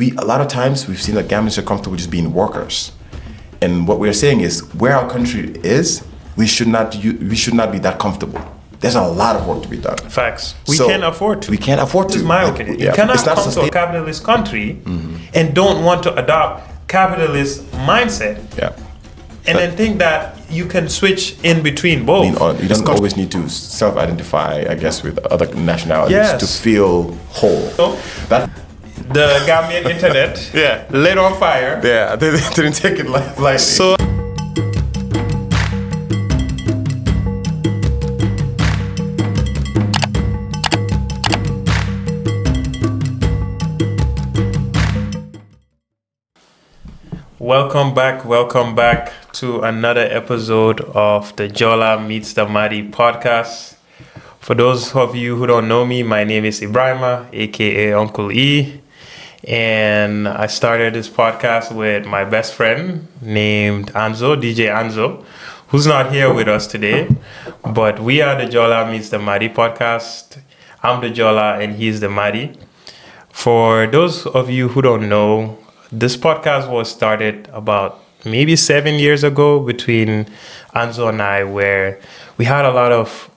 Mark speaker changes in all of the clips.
Speaker 1: A lot of times we've seen that Gambians are comfortable just being workers. And what we're saying is where our country is, we should not be that comfortable. There's a lot of work to be done.
Speaker 2: Facts. We can't afford to.
Speaker 1: We can't afford to.
Speaker 2: This is my opinion. You cannot come to a capitalist country and don't want to adopt capitalist mindset.
Speaker 1: Yeah.
Speaker 2: And then think that you can switch in between both.
Speaker 1: You don't always need to self-identify, I guess, with other nationalities to feel whole.
Speaker 2: So, the Gambian internet lit on fire.
Speaker 1: Yeah, they didn't take it lightly.
Speaker 2: So, welcome back to another episode of the Jola Meets the Madi podcast. For those of you who don't know me, my name is Ebrima, aka Uncle E. And I started this podcast with my best friend named Anzo, DJ Anzo, who's not here with us today. But we are the Jola Meets the Madi podcast. I'm the Jola and he's the Madi. For those of you who don't know, this podcast was started about maybe 7 years ago between Anzo and I, where we had a lot of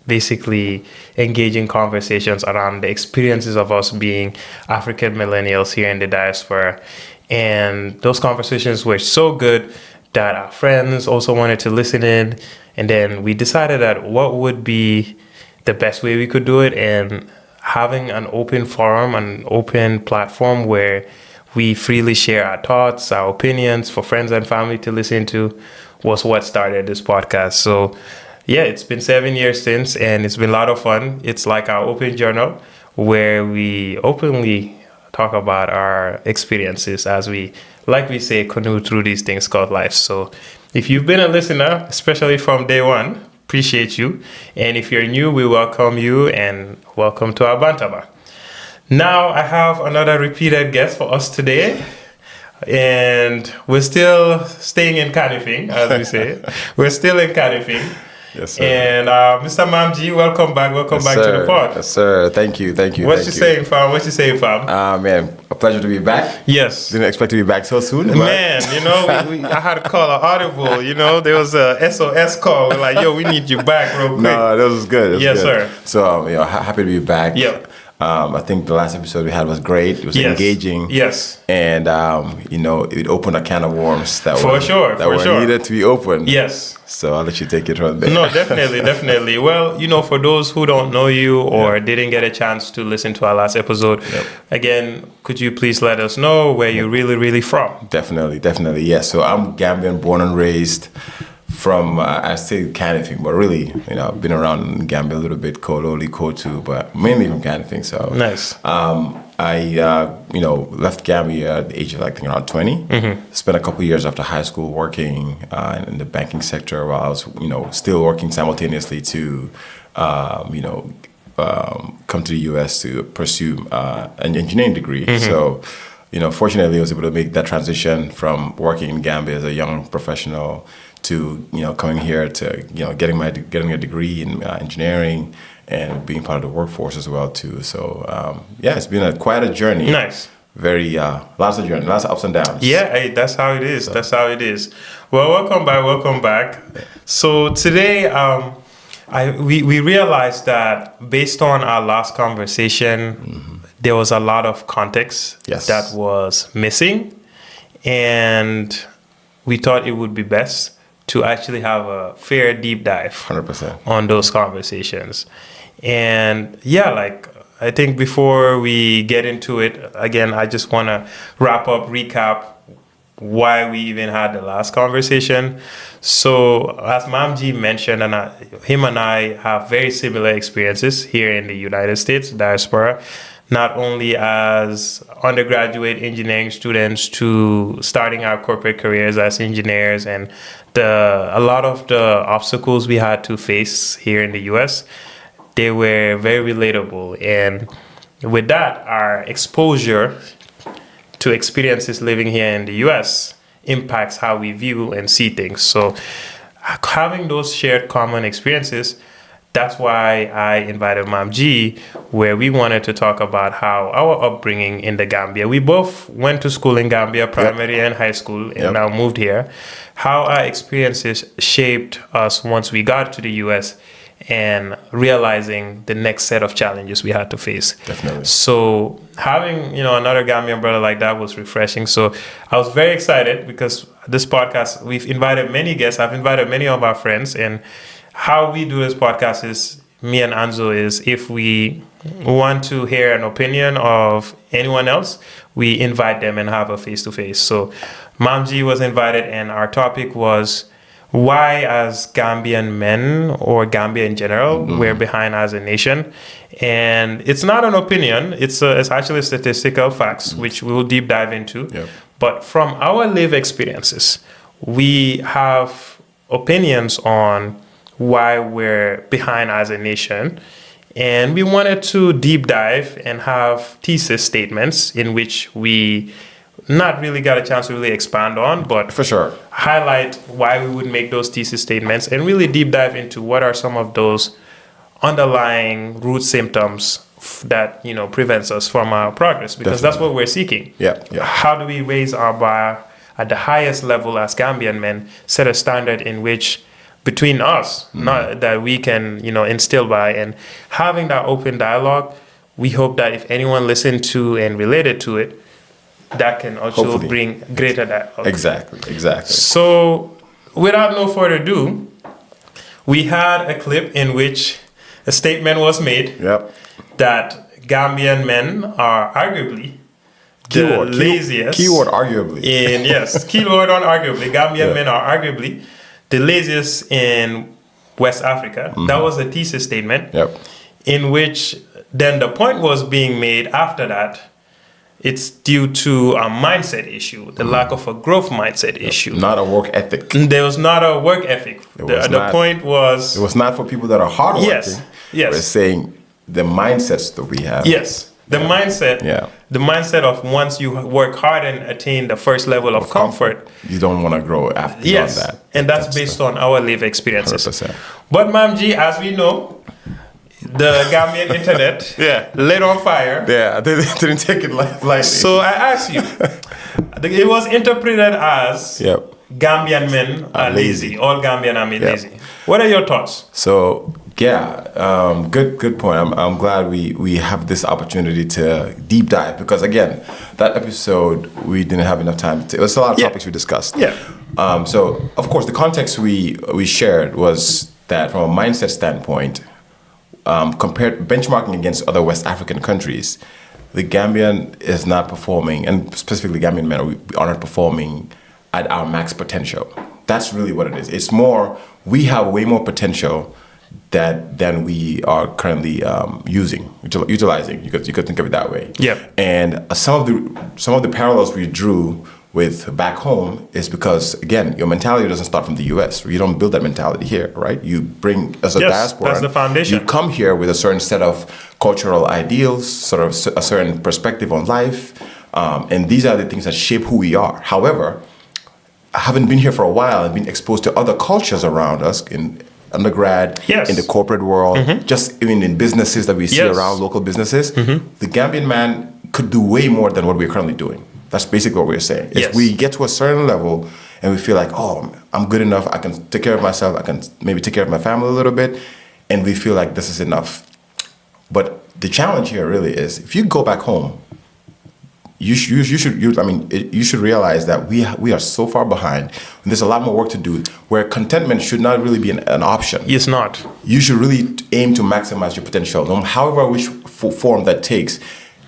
Speaker 2: basically engaging conversations around the experiences of us being African millennials here in the diaspora. And those conversations were so good that our friends also wanted to listen in. And then we decided that what would be the best way we could do it, and having an open forum, an open platform where we freely share our thoughts, our opinions for friends and family to listen to, was what started this podcast. So yeah, it's been 7 years since, and it's been a lot of fun. It's like our open journal where we openly talk about our experiences as we, like we say, canoe through these things called life. So if you've been a listener, especially from day one, appreciate you. And if you're new, we welcome you and welcome to our Bantaba. Now I have another repeated guest for us today, and we're still staying in Kanifing, as we say. We're still in Kanifing.
Speaker 1: Yes, sir.
Speaker 2: And Mr. MamGoree, welcome back to the pod.
Speaker 1: Yes, sir. Thank you.
Speaker 2: What you saying, fam?
Speaker 1: Man, a pleasure to be back.
Speaker 2: Yes.
Speaker 1: Didn't expect to be back so soon.
Speaker 2: Man, I had to call an audible. There was a SOS call. We're like, yo, we need you back real quick.
Speaker 1: No, that was good.
Speaker 2: Yes, sir.
Speaker 1: So, happy to be back.
Speaker 2: Yep.
Speaker 1: I think the last episode we had was great. It was engaging.
Speaker 2: Yes.
Speaker 1: And, it opened a can of worms that were needed to be opened.
Speaker 2: Yes.
Speaker 1: So I'll let you take it from there.
Speaker 2: No, definitely. Well, for those who don't know you or didn't get a chance to listen to our last episode, again, could you please let us know where you're really from?
Speaker 1: Definitely. Yes. So I'm Gambian, born and raised from, I say Kanifing, but really, I've been around Gambia a little bit, Kololi, Kotu, but mainly from Kanifing. So
Speaker 2: nice.
Speaker 1: I left Gambia at the age of around 20. Mm-hmm. Spent a couple of years after high school working in the banking sector while I was, still working simultaneously to, come to the U.S. to pursue an engineering degree. Mm-hmm. So, fortunately, I was able to make that transition from working in Gambia as a young professional to coming here to getting a degree in engineering and being part of the workforce as well too. So it's been quite a journey. Nice. Very lots of ups and downs.
Speaker 2: Yeah, that's how it is. So. That's how it is. Well, welcome back. So today we realized that based on our last conversation, there was a lot of context that was missing, and we thought it would be best to actually have a fair deep dive
Speaker 1: 100%
Speaker 2: on those conversations. And I think before we get into it, again, I just want to recap why we even had the last conversation. So as MamGoree mentioned, him and I have very similar experiences here in the United States, diaspora, not only as undergraduate engineering students to starting our corporate careers as engineers, and a lot of the obstacles we had to face here in the US, they were very relatable. And with that, our exposure to experiences living here in the US impacts how we view and see things. So having those shared common experiences that's why I invited MamGoree, where we wanted to talk about how our upbringing in the Gambia. We both went to school in Gambia, primary and high school, and now moved here. How our experiences shaped us once we got to the U.S. and realizing the next set of challenges we had to face.
Speaker 1: Definitely.
Speaker 2: So having, another Gambian brother like that was refreshing. So I was very excited because this podcast, we've invited many guests. I've invited many of our friends, and how we do this podcast is, me and Anzo, is if we want to hear an opinion of anyone else, we invite them and have a face-to-face. So MamGoree was invited, and our topic was why, as Gambian men or Gambia in general, we're behind as a nation. And it's not an opinion, it's actually statistical facts, which we'll deep dive into. But from our lived experiences, we have opinions on why we're behind as a nation. And we wanted to deep dive and have thesis statements in which we not really got a chance to really expand on, but
Speaker 1: for sure
Speaker 2: highlight why we would make those thesis statements and really deep dive into what are some of those underlying root symptoms that prevents us from our progress, because that's what we're seeking. How do we raise our bar at the highest level as Gambian men, set a standard in which between us, not that we can instill by, and having that open dialogue. We hope that if anyone listened to and related to it, that can also bring greater dialogue.
Speaker 1: Exactly.
Speaker 2: So without no further ado, we had a clip in which a statement was made that Gambian men are arguably the laziest.
Speaker 1: Keyword arguably.
Speaker 2: Keyword on arguably. Gambian men are arguably the laziest in West Africa. That was a thesis statement in which then the point was being made after that. It's due to a mindset issue, the lack of a growth mindset issue.
Speaker 1: Not a work ethic.
Speaker 2: There was not a work ethic. The point was...
Speaker 1: It was not for people that are hardworking.
Speaker 2: Yes.
Speaker 1: We're saying the mindsets that we have.
Speaker 2: Yes. The mindset. The mindset of once you work hard and attain the first level of comfort,
Speaker 1: you don't want to grow after that.
Speaker 2: And that's based on our lived experiences.
Speaker 1: 100%.
Speaker 2: But MamGoree, as we know, the Gambian internet lit on fire.
Speaker 1: They didn't take it lightly.
Speaker 2: So I asked you, it was interpreted as Gambian men are lazy. All Gambian are lazy. What are your thoughts?
Speaker 1: So good point. I'm glad we have this opportunity to deep dive, because again, that episode we didn't have enough time. It was a lot of topics we discussed. So of course the context we shared was that from a mindset standpoint, compared benchmarking against other West African countries, the Gambian is not performing, and specifically Gambian men are not performing at our max potential. That's really what it is. It's more, we have way more potential than we are currently utilizing. You could think of it that way. And some of the parallels we drew with back home is because, again, your mentality doesn't start from the U.S. You don't build that mentality here, right? You bring, as a diaspora,
Speaker 2: that's the foundation.
Speaker 1: You come here with a certain set of cultural ideals, sort of a certain perspective on life, and these are the things that shape who we are. However, having been here for a while and been exposed to other cultures around us in undergrad, in the corporate world, just even in businesses that we see around, local businesses, the Gambian man could do way more than what we're currently doing. That's basically what we're saying. If we get to a certain level and we feel like, oh, I'm good enough, I can take care of myself, I can maybe take care of my family a little bit, and we feel like this is enough. But the challenge here really is, if you go back home, you should realize that we are so far behind, and there's a lot more work to do, where contentment should not really be an option.
Speaker 2: It's not.
Speaker 1: You should really aim to maximize your potential, however which form that takes.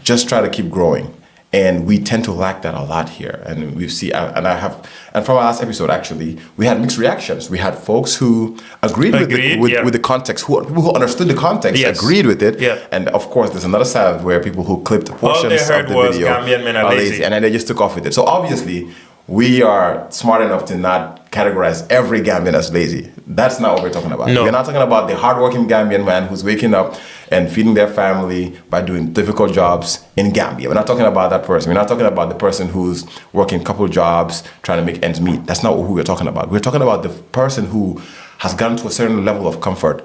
Speaker 1: Just try to keep growing. And we tend to lack that a lot here. And we've seen, and from our last episode, actually, we had mixed reactions. We had folks who agreed with the context, people who understood the context, agreed with it. And of course, there's another side where people who clipped portions of the video
Speaker 2: Gambian men are lazy.
Speaker 1: And then they just took off with it. So obviously, we are smart enough to not categorize every Gambian as lazy. That's not what we're talking about.
Speaker 2: No.
Speaker 1: We're not talking about the hardworking Gambian man who's waking up and feeding their family by doing difficult jobs in Gambia. We're not talking about that person. We're not talking about the person who's working a couple jobs trying to make ends meet. That's not who we're talking about. We're talking about the person who has gotten to a certain level of comfort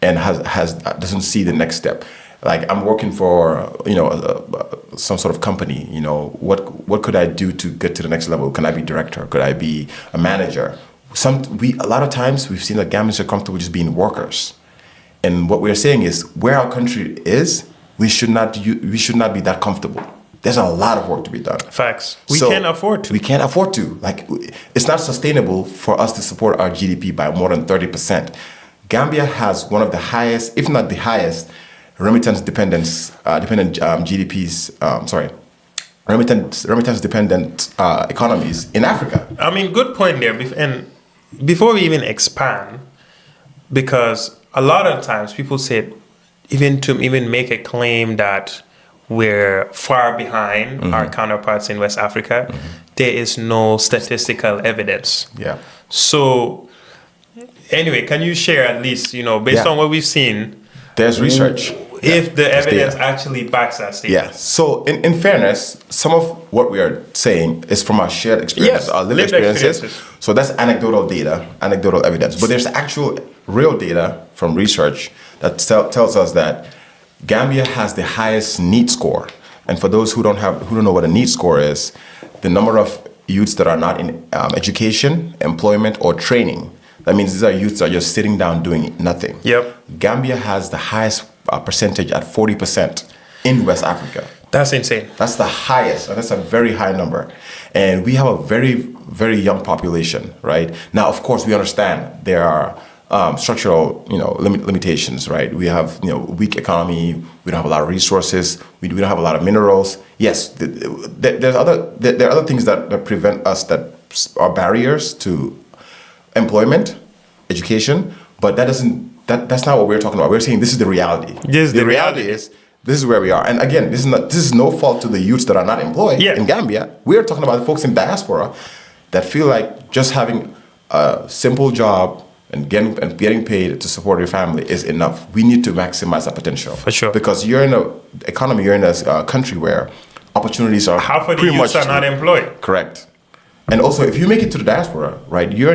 Speaker 1: and doesn't see the next step. Like, I'm working for, some sort of company, what could I do to get to the next level? Can I be director? Could I be a manager? A lot of times we've seen that Gambians are comfortable just being workers. And what we're saying is, where our country is, we should not be that comfortable. There's a lot of work to be done.
Speaker 2: Facts. We can't afford to.
Speaker 1: We can't afford to. Like, it's not sustainable for us to support our GDP by more than 30%. Gambia has one of the highest, if not the highest, remittance dependent economies in Africa.
Speaker 2: I mean, good point there. And before we even expand, because a lot of times people say, even make a claim that we're far behind our counterparts in West Africa, there is no statistical evidence.
Speaker 1: Yeah.
Speaker 2: So anyway, can you share at least, based on what we've seen,
Speaker 1: there's research,
Speaker 2: if the evidence actually backs that statement?
Speaker 1: Yeah. So in fairness, some of what we are saying is from our shared experiences, our lived experiences. So that's anecdotal data, anecdotal evidence. But there's actual real data from research that tells us that Gambia has the highest NEET score. And for those who don't know what a NEET score is, the number of youths that are not in education, employment, or training. That means these are youths that are just sitting down doing nothing.
Speaker 2: Yep.
Speaker 1: Gambia has the highest percentage at 40% in West Africa.
Speaker 2: That's insane.
Speaker 1: That's the highest, and that's a very high number. And we have a very, very young population, right? Now, of course, we understand there are structural, limitations, right? We have, weak economy. We don't have a lot of resources. We don't have a lot of minerals. Yes, there are other things that prevent us, that are barriers to employment, education, but that's not what we're talking about. We're saying this is the reality. The reality is, this is where we are. And again, this is no fault to the youths that are not employed in Gambia. We're talking about the folks in diaspora that feel like just having a simple job and getting paid to support your family is enough. We need to maximize that potential.
Speaker 2: For sure.
Speaker 1: Because you're in a economy, you're in a country where opportunities are
Speaker 2: half of the youths are not employed.
Speaker 1: Correct. And also, if you make it to the diaspora, right? If you're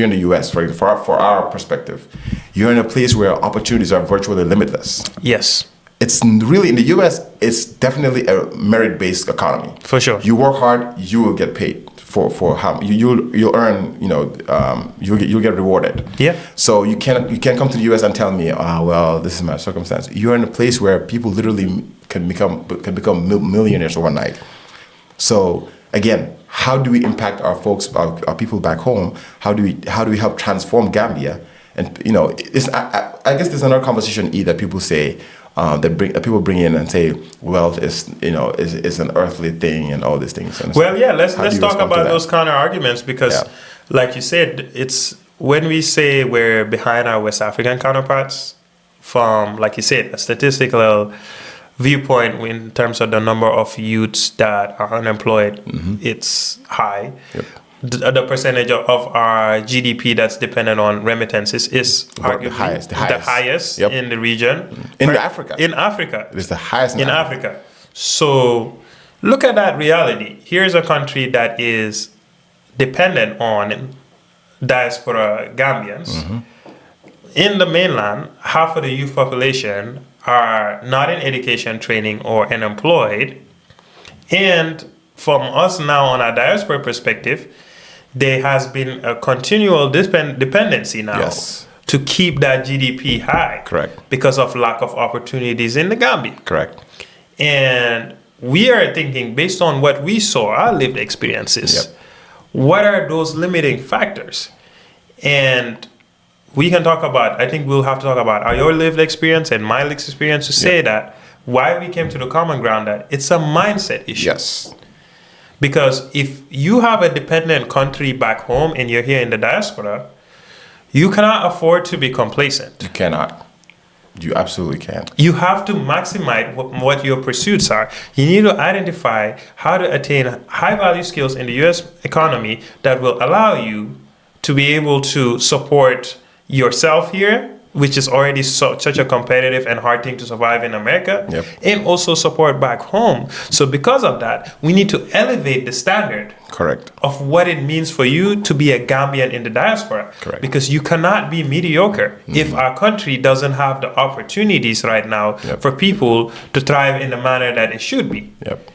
Speaker 1: in the U.S., for our perspective, you're in a place where opportunities are virtually limitless.
Speaker 2: Yes.
Speaker 1: It's really, in the U.S., it's definitely a merit-based economy.
Speaker 2: For sure.
Speaker 1: You work hard, you will get paid for how you'll earn. You'll get rewarded.
Speaker 2: Yeah.
Speaker 1: So you can't come to the U.S. and tell me, well, this is my circumstance. You're in a place where people literally can become millionaires overnight. So again, how do we impact our folks, our people back home? How do we help transform Gambia? And I guess there's another conversation that people say people bring in and say wealth is an earthly thing and all these things. And
Speaker 2: well, yeah, let's talk about those counter arguments, because, like you said, it's when we say we're behind our West African counterparts, from, like you said, a statistical viewpoint in terms of the number of youths that are unemployed, it's high.
Speaker 1: Yep.
Speaker 2: The percentage of our GDP that's dependent on remittances is arguably the highest in the region.
Speaker 1: In Africa.
Speaker 2: In Africa.
Speaker 1: It is the highest
Speaker 2: in Africa. So look at that reality. Here's a country that is dependent on diaspora Gambians. In the mainland, half of the youth population are not in education, training, or unemployed. And from us now on our diaspora perspective, there has been a continual dependency now to keep that GDP high.
Speaker 1: Correct.
Speaker 2: Because of lack of opportunities in the Gambia.
Speaker 1: Correct.
Speaker 2: And we are thinking, based on what we saw, our lived experiences, what are those limiting factors? And we can talk about, I think we'll have to talk about your lived experience and my lived experience to say that why we came to the common ground that it's a mindset issue.
Speaker 1: Yes.
Speaker 2: Because if you have a dependent country back home and you're here in the diaspora, you cannot afford to be complacent.
Speaker 1: You cannot. You absolutely can't.
Speaker 2: You have to maximize what your pursuits are. You need to identify how to attain high-value skills in the U.S. economy that will allow you to be able to support yourself here which is already such a competitive and hard thing to survive in America,
Speaker 1: Yep.
Speaker 2: and also support back home. So because of that, we need to elevate the standard
Speaker 1: Correct.
Speaker 2: of what it means for you to be a Gambian in the diaspora.
Speaker 1: Correct.
Speaker 2: Because you cannot be mediocre if our country doesn't have the opportunities right now
Speaker 1: Yep.
Speaker 2: for people to thrive in the manner that it should be.
Speaker 1: Yep.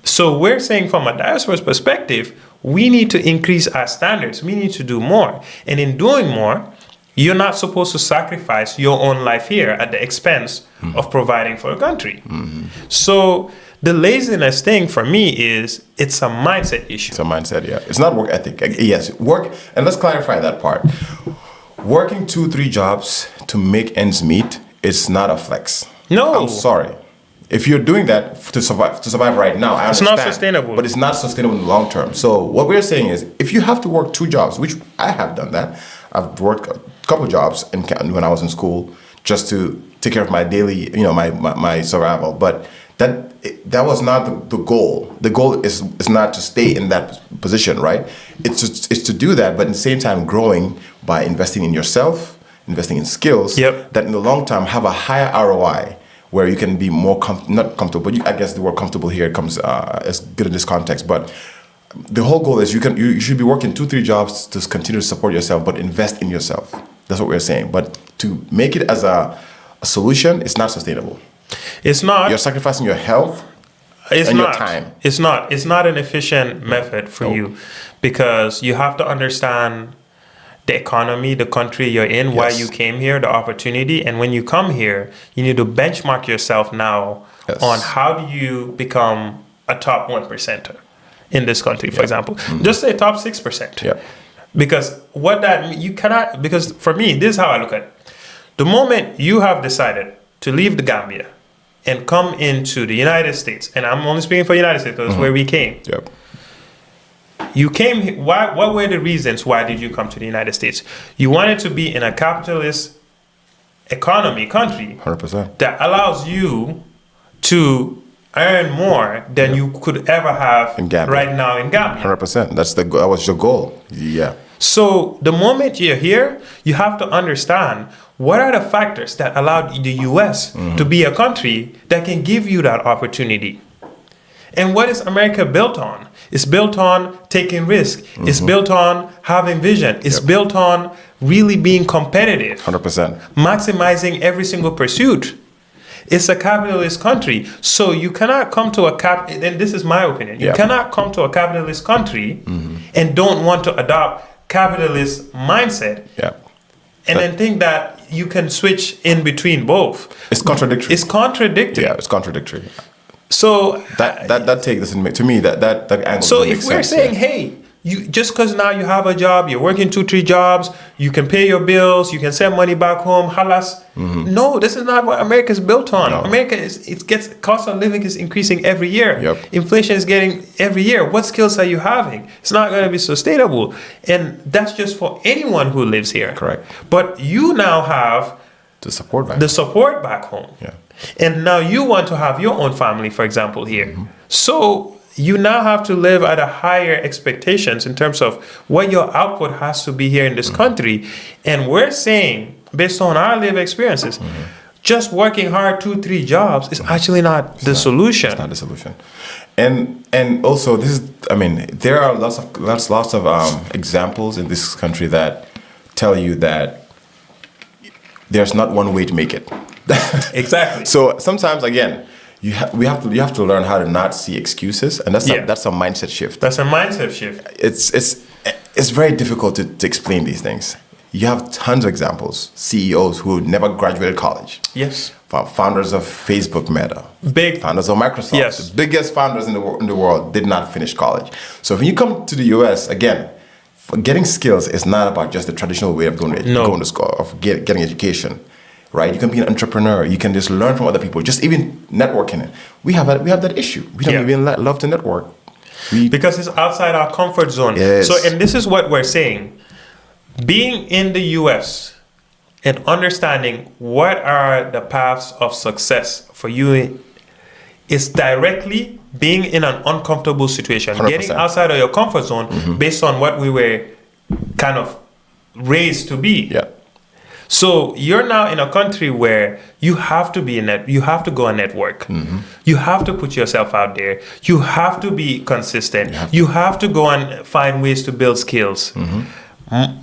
Speaker 2: So we're saying from a diaspora's perspective, we need to increase our standards. We need to do more. And in doing more, you're not supposed to sacrifice your own life here at the expense of providing for a country. So the laziness thing for me is it's a mindset issue.
Speaker 1: It's a mindset, yeah. It's not work ethic. Yes, work, and let's clarify that part. Working 2-3 jobs to make ends meet is not a flex.
Speaker 2: No.
Speaker 1: I'm sorry. If you're doing that to survive right now, I understand.
Speaker 2: It's not sustainable.
Speaker 1: But it's not sustainable in the long term. So what we're saying is, if you have to work 2 jobs, which I have done that, I've worked a couple jobs when I was in school just to take care of my daily, my survival. But that was not the goal. The goal is not to stay in that position, right? It's to do that, but at the same time growing by investing in yourself, investing in skills that in the long term have a higher ROI, where you can be more not comfortable. But I guess the word comfortable here comes as good in this context. But the whole goal is you should be working 2-3 jobs to continue to support yourself, but invest in yourself. That's what we're saying. But to make it as a solution, it's not sustainable.
Speaker 2: It's not.
Speaker 1: You're sacrificing your health and your time.
Speaker 2: It's not. It's not an efficient method for you, because you have to understand the economy, the country you're in, why you came here, the opportunity. And when you come here, you need to benchmark yourself now on how do you become a top 1%er in this country, for example. Just say top 6%.
Speaker 1: Yeah.
Speaker 2: Because you cannot, because for me, this is how I look at it. The moment you have decided to leave the Gambia and come into the United States, and I'm only speaking for the United States because that's where we came.
Speaker 1: Yep.
Speaker 2: You came, what were the reasons why did you come to the United States? You wanted to be in a capitalist economy country
Speaker 1: 100%.
Speaker 2: that allows you to earn more than you could ever have
Speaker 1: In Gambia.
Speaker 2: right now in Gambia.
Speaker 1: 100%. That was your goal. Yeah.
Speaker 2: So the moment you're here, you have to understand what are the factors that allowed the US to be a country that can give you that opportunity. And what is America built on? It's built on taking risk. It's built on having vision. It's built on really being competitive.
Speaker 1: 100%.
Speaker 2: Maximizing every single pursuit. It's a capitalist country. So you cannot come to and this is my opinion, you cannot come to a capitalist country and don't want to adopt capitalist mindset.
Speaker 1: Yeah.
Speaker 2: And then think that you can switch in between both.
Speaker 1: It's contradictory.
Speaker 2: It's contradictory.
Speaker 1: Yeah, it's contradictory.
Speaker 2: So
Speaker 1: that take doesn't to me that angle.
Speaker 2: So
Speaker 1: doesn't
Speaker 2: if
Speaker 1: make
Speaker 2: we're
Speaker 1: sense,
Speaker 2: saying, hey, you just because now you have a job, you're working 2-3 jobs, you can pay your bills, you can send money back home, halas. No, this is not what America is built on.
Speaker 1: No.
Speaker 2: America cost of living is increasing every year.
Speaker 1: Yep.
Speaker 2: Inflation is getting every year. What skills are you having? It's not going to be sustainable, and that's just for anyone who lives here.
Speaker 1: Correct.
Speaker 2: But you now have
Speaker 1: the support back.
Speaker 2: the support back home.
Speaker 1: Yeah.
Speaker 2: And now you want to have your own family, for example, here. So you now have to live at a higher expectations in terms of what your output has to be here in this country. And we're saying, based on our lived experiences, just working hard 2-3 jobs is actually not the solution.
Speaker 1: It's not the solution. And also there are lots of examples in this country that tell you that there's not one way to make it.
Speaker 2: Exactly.
Speaker 1: So sometimes, again, you have to learn how to not see excuses, and that's a mindset shift.
Speaker 2: That's a mindset shift.
Speaker 1: It's very difficult to explain these things. You have tons of examples. CEOs who never graduated college.
Speaker 2: Yes.
Speaker 1: Founders of Facebook, Meta.
Speaker 2: Big.
Speaker 1: Founders of Microsoft.
Speaker 2: Yes.
Speaker 1: The biggest founders in the world did not finish college. So when you come to the US, again, getting skills is not about just the traditional way of going to school, of getting education. Right, you can be an entrepreneur. You can just learn from other people. Just even networking. We have that issue. We don't even love to network.
Speaker 2: Because it's outside our comfort zone.
Speaker 1: Yes.
Speaker 2: So, and this is what we're saying. Being in the U.S. and understanding what are the paths of success for you is directly being in an uncomfortable situation.
Speaker 1: 100%.
Speaker 2: Getting outside of your comfort zone based on what we were kind of raised to be.
Speaker 1: Yeah.
Speaker 2: So you're now in a country where you have to you have to go and network. You have to put yourself out there. You have to be consistent. You have to go and find ways to build skills.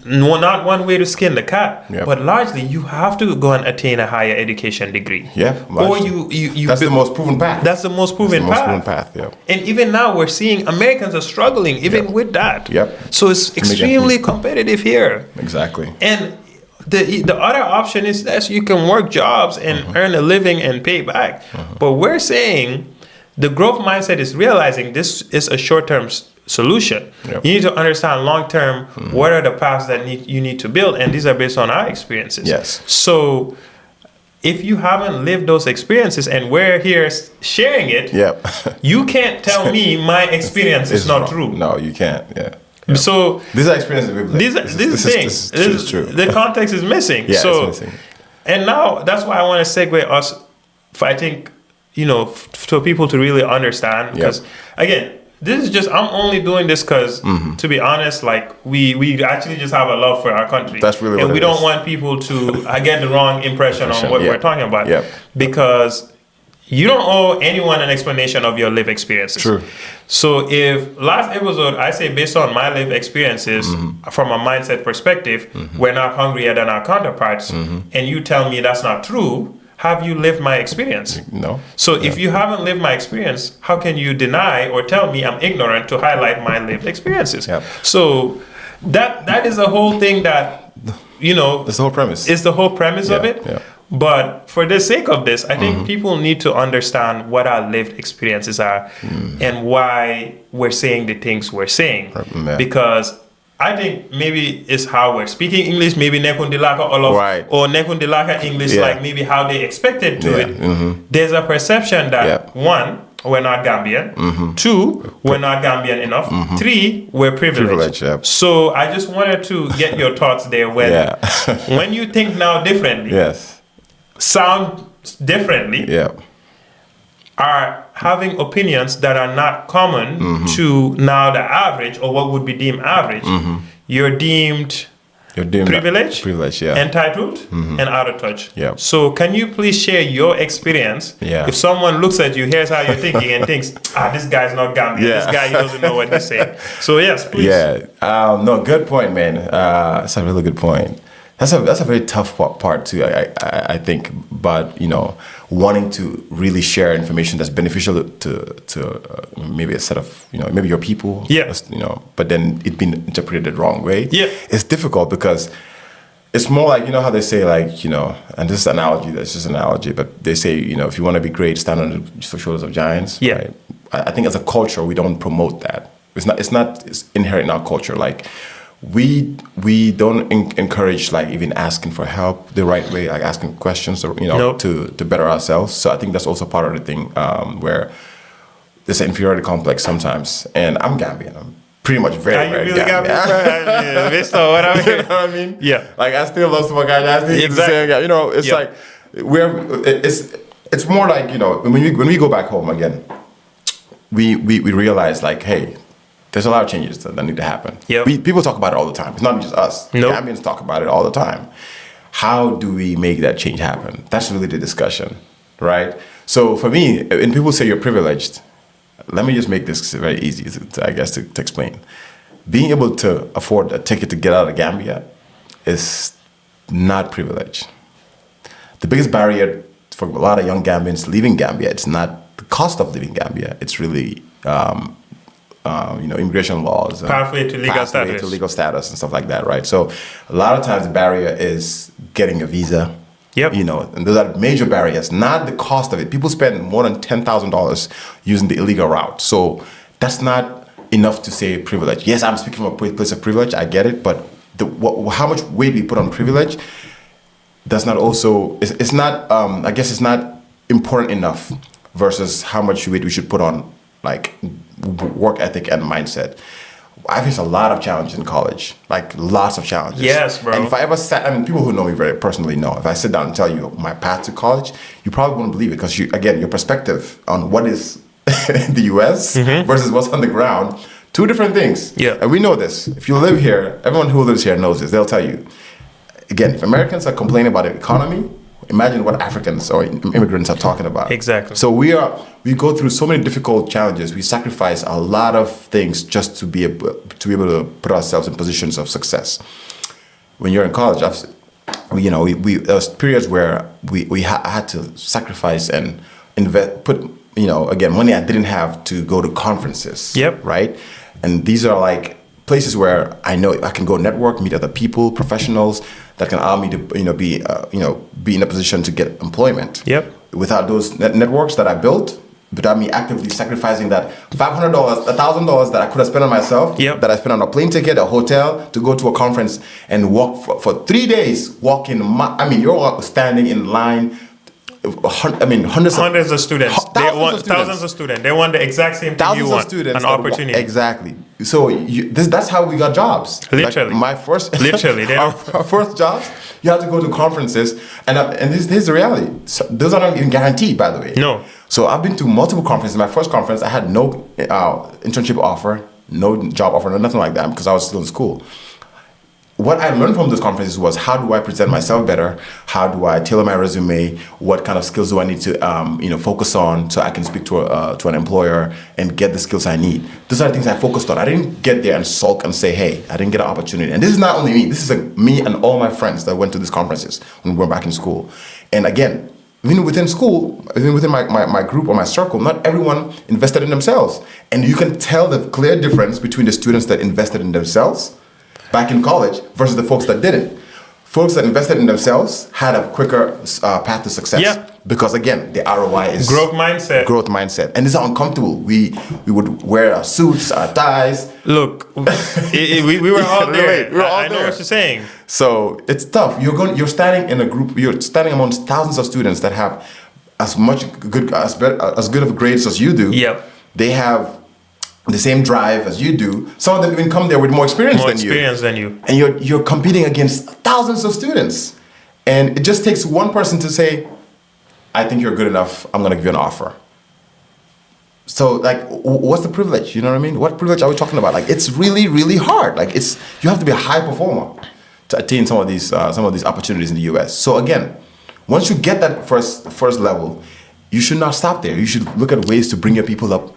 Speaker 2: No, not one way to skin the cat, but largely you have to go and attain a higher education degree. Or you
Speaker 1: that's the most proven path.
Speaker 2: That's the most proven path. And even now we're seeing Americans are struggling even with that. So it's extremely competitive here.
Speaker 1: Exactly.
Speaker 2: And the other option is that you can work jobs and earn a living and pay back. But we're saying the growth mindset is realizing this is a short-term solution. You need to understand long-term what are the paths that you need to build, and these are based on our experiences. So if you haven't lived those experiences and we're here sharing it, you can't tell me my experience is not true.
Speaker 1: No, you can't.
Speaker 2: So
Speaker 1: these are experiences we've lived.
Speaker 2: These things. This is true. The context is missing.
Speaker 1: It's missing.
Speaker 2: And now that's why I want to segue us. I think for people to really understand, because again, this is just, I'm only doing this because, to be honest, like we actually just have a love for our country.
Speaker 1: That's really what
Speaker 2: and we
Speaker 1: it
Speaker 2: don't
Speaker 1: is.
Speaker 2: want people to get the wrong impression on what we're talking about. Because you don't owe anyone an explanation of your lived experiences.
Speaker 1: True.
Speaker 2: So if last episode, I say based on my lived experiences, from a mindset perspective, we're not hungrier than our counterparts, and you tell me that's not true, have you lived my experience?
Speaker 1: No.
Speaker 2: So if you haven't lived my experience, how can you deny or tell me I'm ignorant to highlight my lived experiences? So that is a whole thing that,
Speaker 1: that's the whole premise.
Speaker 2: It's the whole premise of it. But for the sake of this, I think people need to understand what our lived experiences are and why we're saying the things we're saying. Because I think maybe it's how we're speaking English, maybe nekundilaka or nekundilaka English, like maybe how they expected to it. There's a perception that one, we're not Gambian. Two, we're not Gambian enough. Three, we're privileged. So I just wanted to get your thoughts there when you think now differently, sound differently, are having opinions that are not common to now the average or what would be deemed average. You're deemed privileged, entitled, and out of touch. So can you please share your experience? If someone looks at you, here's how you're thinking and thinks, this guy's not Gambian. This guy, he doesn't know what he's saying. So yes, please.
Speaker 1: No, good point, man. That's a really good point. That's a very tough part too, I think. But wanting to really share information that's beneficial to maybe a set of maybe your people, but then it being interpreted the wrong way. It's difficult because it's more like how they say and this is analogy. That's just an analogy, but they say if you want to be great, stand on the shoulders of giants. Right? I think as a culture we don't promote that. It's inherent in our culture. Like, we don't encourage even asking for help the right way, like asking questions or to better ourselves. So I think that's also part of the thing where there's an inferiority complex sometimes. And I'm Gambian. I'm pretty much very really Gambian.
Speaker 2: Based on what I'm hearing.
Speaker 1: You know what I mean? Like, I still love some guys. I still the same guy. It's it's more like when we go back home again, we realize hey, there's a lot of changes that need to happen. People talk about it all the time. It's not just us. Gambians talk about it all the time. How do we make that change happen? That's really the discussion, right? So for me, when people say you're privileged, let me just make this very easy, to explain. Being able to afford a ticket to get out of Gambia is not privilege. The biggest barrier for a lot of young Gambians leaving Gambia, it's not the cost of leaving Gambia. It's really immigration laws,
Speaker 2: pathway to
Speaker 1: legal status and stuff like that, right? So a lot of times the barrier is getting a visa. And those are major barriers, not the cost of it. People spend more than $10,000 using the illegal route. So that's not enough to say privilege. Yes, I'm speaking from a place of privilege. I get it, but how much weight we put on privilege does not also. It's not. I guess it's not important enough versus how much weight we should put on work ethic and mindset. I face a lot of challenges in college, lots of challenges.
Speaker 2: Yes, bro.
Speaker 1: And if I ever people who know me very personally know, if I sit down and tell you my path to college, you probably wouldn't believe it because your perspective on what is in the U.S. versus what's on the ground, two different things. And we know this. If you live here, everyone who lives here knows this. They'll tell you, again, if Americans are complaining about the economy, imagine what Africans or immigrants are talking about.
Speaker 2: Exactly.
Speaker 1: So we go through so many difficult challenges. We sacrifice a lot of things just to be able to put ourselves in positions of success. When you're in college, there was periods where we had to sacrifice and put again, money I didn't have to go to conferences.
Speaker 2: Yep.
Speaker 1: Right. And these are like places where I know I can go network, meet other people, professionals that can allow me to be in a position to get employment.
Speaker 2: Yep.
Speaker 1: Without those networks that I built, without me actively sacrificing that $500, $1,000 that I could have spent on myself,
Speaker 2: yep.
Speaker 1: that I spent on a plane ticket, a hotel, to go to a conference and walk for 3 days, you're standing in line.
Speaker 2: Hundreds of students. Thousands of students. They want the exact same thing you want. An opportunity.
Speaker 1: Exactly. So that's how we got jobs.
Speaker 2: Literally.
Speaker 1: Like our first jobs, you have to go to conferences, and here's the reality. So those are not even guaranteed, by the way.
Speaker 2: No.
Speaker 1: So I've been to multiple conferences. My first conference, I had no internship offer, no job offer, nothing like that, because I was still in school. What I learned from those conferences was, how do I present myself better? How do I tailor my resume? What kind of skills do I need to focus on so I can speak to an employer and get the skills I need? Those are the things I focused on. I didn't get there and sulk and say, hey, I didn't get an opportunity. And this is not only me. This is me and all my friends that went to these conferences when we were back in school. And again, even within school, even within my group or my circle, not everyone invested in themselves. And you can tell the clear difference between the students that invested in themselves back in college versus the folks that didn't. Folks that invested in themselves had a quicker path to success.
Speaker 2: Yeah.
Speaker 1: Because again, the ROI is
Speaker 2: growth mindset. And
Speaker 1: it's uncomfortable. We would wear our suits, our ties.
Speaker 2: Look, we were all there. I know what you're saying.
Speaker 1: So it's tough. You're standing in a group. You're standing amongst thousands of students that have as good of grades as you do.
Speaker 2: Yep.
Speaker 1: They have the same drive as you do. Some of them even come there with more experience than you. And you're competing against thousands of students. And it just takes one person to say, I think you're good enough, I'm gonna give you an offer. So like, what's the privilege? You know what I mean? What privilege are we talking about? Like, it's really, really hard. Like, you have to be a high performer to attain some of these opportunities in the US. So again, once you get that first level, you should not stop there. You should look at ways to bring your people up.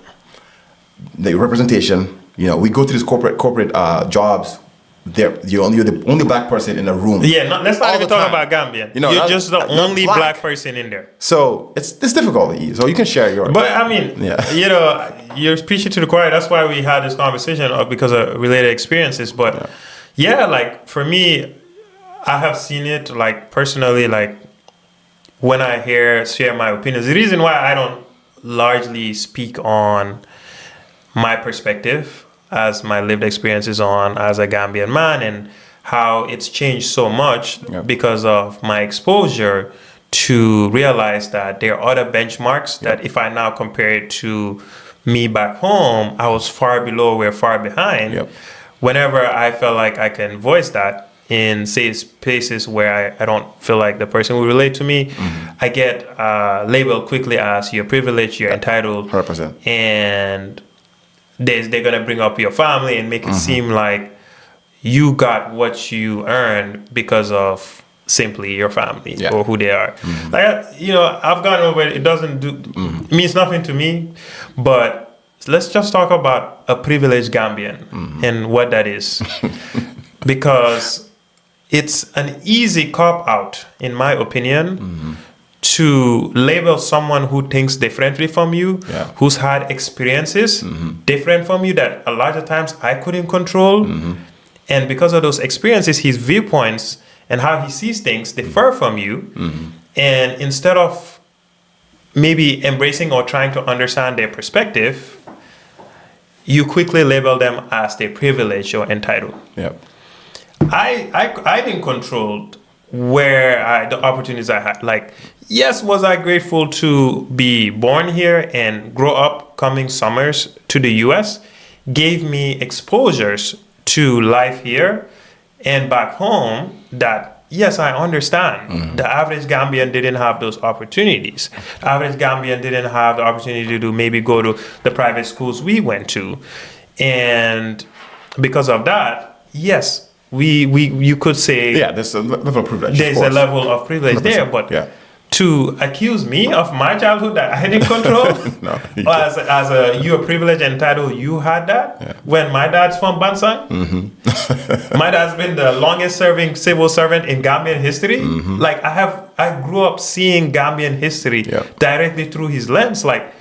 Speaker 1: The representation, we go to these corporate jobs. You're the only black person in a room.
Speaker 2: Yeah, let's not even talk about Gambian. You're just the only black person in there.
Speaker 1: So it's difficult. So you can share your.
Speaker 2: But I mean, you're preaching to the choir. That's why we had this conversation because of related experiences. But like for me, I have seen it like personally. Like when I share my opinions, the reason why I don't largely speak on my perspective as my lived experiences as a Gambian man and how it's changed so much because of my exposure to realize that there are other benchmarks that if I now compare it to me back home, I was far below, we're far behind. Whenever I felt like I can voice that in, say, places where I don't feel like the person will relate to me, I get labeled quickly as you're privileged, you're entitled.
Speaker 1: 100%.
Speaker 2: And they're going to bring up your family and make it seem like you got what you earned because of simply your family or who they are. Like, I've gone over it. It doesn't it means nothing to me. But let's just talk about a privileged Gambian and what that is. Because it's an easy cop-out, in my opinion, to label someone who thinks differently from you, who's had experiences different from you that a lot of times I couldn't control. And because of those experiences, his viewpoints and how he sees things differ from you. And instead of maybe embracing or trying to understand their perspective, you quickly label them as they're privileged or entitled. I didn't control where the opportunities I had. Like, yes, was I grateful to be born here and grow up coming summers to the US, gave me exposures to life here and back home that, yes, I understand. The average Gambian didn't have those opportunities. The average Gambian didn't have the opportunity to maybe go to the private schools we went to. And because of that, yes, you could say
Speaker 1: there's a level of privilege.
Speaker 2: There's a level of privilege there, but to accuse me of my childhood that I didn't control, you're privileged and entitled, you had that. When my dad's from Bansang, my dad's been the longest serving civil servant in Gambian history. Like I grew up seeing Gambian history directly through his lens. Like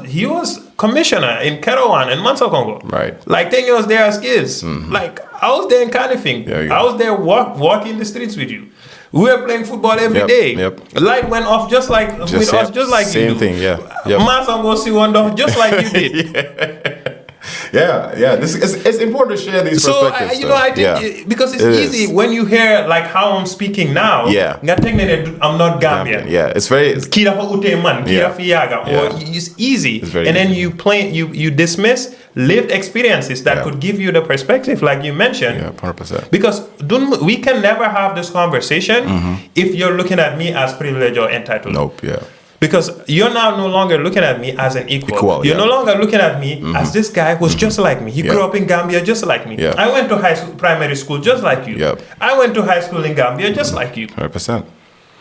Speaker 2: he was commissioner in Kerowan and Mansakongo.
Speaker 1: Right.
Speaker 2: Like 10 years there as kids. Like I was there in Kanifing. I was there walking the streets with you. We were playing football every day. Light went off just like with us, just like
Speaker 1: same
Speaker 2: you do.
Speaker 1: Same thing,
Speaker 2: Mansakongo see one door, just like you did.
Speaker 1: This it's important to share these perspectives.
Speaker 2: So I think because it's easy when you hear like how I'm speaking now. I'm not Gambian.
Speaker 1: It's very.
Speaker 2: Kira ute man, kira fiyaga, or it's easy, and then you dismiss lived experiences that could give you the perspective, like you mentioned.
Speaker 1: 100%.
Speaker 2: Because we can never have this conversation if you're looking at me as privileged or entitled.
Speaker 1: Nope.
Speaker 2: Because you're now no longer looking at me as an equal. You're no longer looking at me as this guy who's just like me. He grew up in Gambia just like me. I went to primary school just like you. I went to high school in Gambia just like you.
Speaker 1: 100%.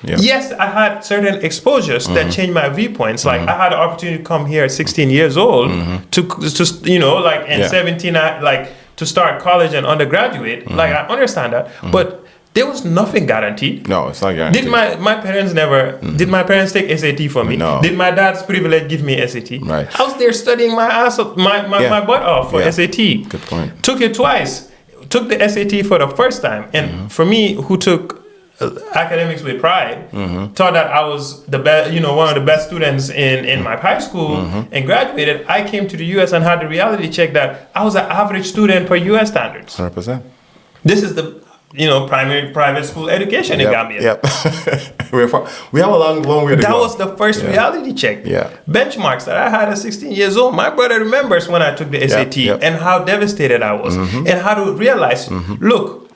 Speaker 2: Yes, I had certain exposures that changed my viewpoints. Like I had the opportunity to come here at 16 years old to like and 17 to start college and undergraduate. Like I understand that, but there was nothing guaranteed.
Speaker 1: No, it's not guaranteed.
Speaker 2: Did my parents never? Did my parents take SAT for me?
Speaker 1: No.
Speaker 2: Did my dad's privilege give me SAT?
Speaker 1: Right.
Speaker 2: I was there studying my ass off, my butt off for SAT.
Speaker 1: Good point.
Speaker 2: Took it twice. Took the SAT for the first time, and for me, who took academics with pride, thought that I was the best, one of the best students in my high school, and graduated. I came to the U.S. and had the reality check that I was an average student per U.S. standards.
Speaker 1: 100%.
Speaker 2: This is the primary private school education in Gambia.
Speaker 1: We have a long way to go.
Speaker 2: That was the first reality check. Benchmarks that I had at 16 years old. My brother remembers when I took the SAT and how devastated I was, and how to realize, look,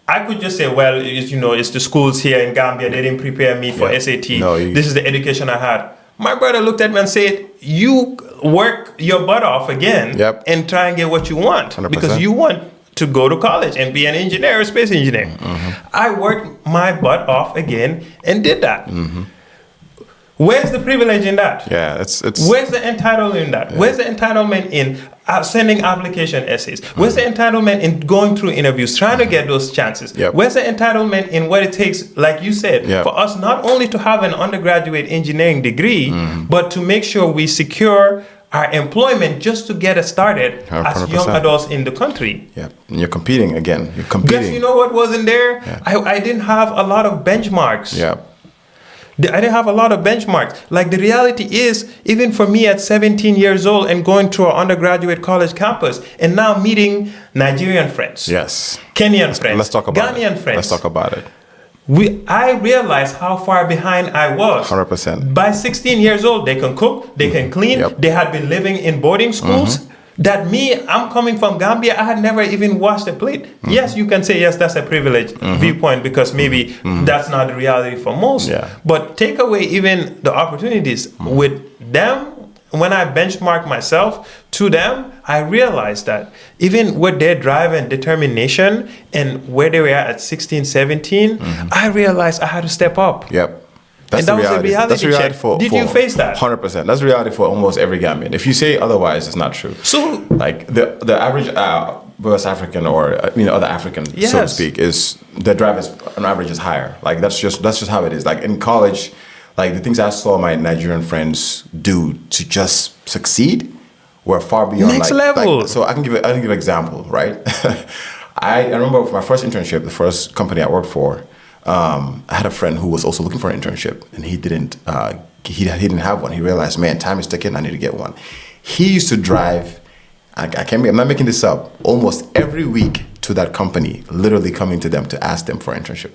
Speaker 2: I could just say, well, it's the schools here in Gambia, they didn't prepare me for SAT. This is the education I had. My brother looked at me and said, you work your butt off again and try and get what you want.
Speaker 1: 100%.
Speaker 2: Because you want to go to college and be an engineer or space engineer. I worked my butt off again and did that. Where's the privilege in that?
Speaker 1: It's
Speaker 2: Where's the entitlement in that? Where's the entitlement in sending application essays? Where's the entitlement in going through interviews, trying to get those chances? Where's the entitlement in what it takes, like you said, for us not only to have an undergraduate engineering degree, but to make sure we secure our employment just to get us started 100%. As young adults in the country.
Speaker 1: And you're competing again.
Speaker 2: Guess you know what wasn't there? I didn't have a lot of benchmarks. I didn't have a lot of benchmarks. Like the reality is, even for me at 17 years old and going through our undergraduate college campus and now meeting Nigerian friends. Kenyan friends.
Speaker 1: Let's talk about
Speaker 2: Ghanaian
Speaker 1: it.
Speaker 2: friends.
Speaker 1: Let's talk about it.
Speaker 2: I realized how far behind I was.
Speaker 1: 100%.
Speaker 2: By 16 years old, they can cook, they can clean, they had been living in boarding schools. That I'm coming from Gambia, I had never even washed a plate. Yes, you can say, yes, that's a privileged viewpoint because maybe that's not the reality for most. But take away even the opportunities with them. When I benchmark myself to them, I realized that even with their drive and determination and where they were at 16, 17, I realized I had to step up.
Speaker 1: That's
Speaker 2: and that was a reality check. Did you face that?
Speaker 1: 100%. That's reality for almost every Gambian. If you say otherwise, it's not true.
Speaker 2: So,
Speaker 1: like the average West African or other African, so to speak, is the drive is on average is higher. Like that's just how it is. Like in college, like the things I saw my Nigerian friends do to just succeed were far beyond
Speaker 2: next level.
Speaker 1: So I can give an example, right? I remember for my first internship, the first company I worked for. I had a friend who was also looking for an internship, and he didn't have one. He realized, man, time is ticking. I need to get one. He used to drive. I'm not making this up. Almost every week to that company, literally coming to them to ask them for an internship.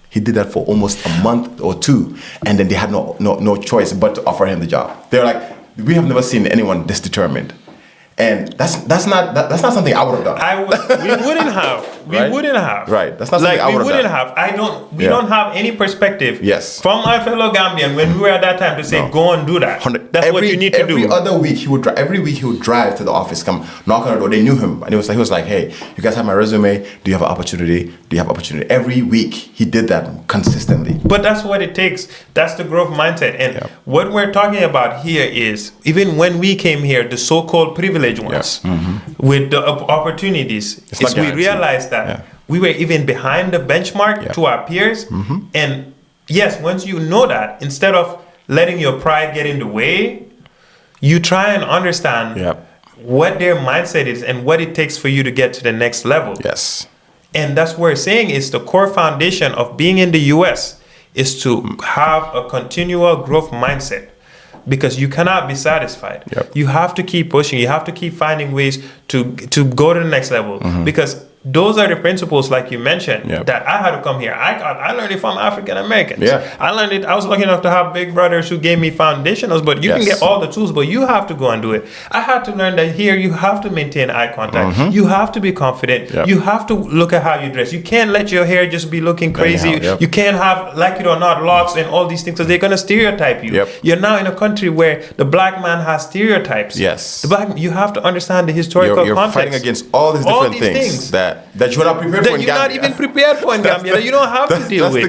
Speaker 1: He did that for almost a month or two, and then they had no choice but to offer him the job. They're like, we have never seen anyone this determined. And that's not something I would have done.
Speaker 2: We wouldn't have. We
Speaker 1: Right?
Speaker 2: wouldn't have.
Speaker 1: Right. That's not something I
Speaker 2: we
Speaker 1: would have
Speaker 2: wouldn't
Speaker 1: done.
Speaker 2: have. We don't have any perspective.
Speaker 1: Yes.
Speaker 2: From our fellow Gambian when we were at that time to say, go and do that. That's what you need to do.
Speaker 1: Every other week he would drive to the office, come knock on the door. They knew him, and he was like, hey, you guys have my resume. Do you have an opportunity? Do you have opportunity? Every week he did that consistently.
Speaker 2: But that's what it takes. That's the growth mindset. And what we're talking about here is even when we came here, the so-called privileged ones with the opportunities, is we realized that we were even behind the benchmark to our peers. And yes, once you know that, instead of letting your pride get in the way, you try and understand what their mindset is and what it takes for you to get to the next level.
Speaker 1: Yes.
Speaker 2: And that's what we're saying is the core foundation of being in the US is to have a continual growth mindset, because you cannot be satisfied. You have to keep pushing. You have to keep finding ways to go to the next level, because those are the principles, like you mentioned, that I had to come here. I learned it from African Americans. I learned it. I was lucky enough to have big brothers who gave me foundationals, but you can get all the tools, but you have to go and do it. I had to learn that here you have to maintain eye contact. You have to be confident. You have to look at how you dress. You can't let your hair just be looking crazy. You can't have, like it or not, locks and all these things, because they're going to stereotype you. You're now in a country where the black man has stereotypes. You have to understand the historical context.
Speaker 1: You're fighting against all these different things that you're not prepared for in Gambia.
Speaker 2: You're not even prepared for in Gambia. That you don't have to deal with.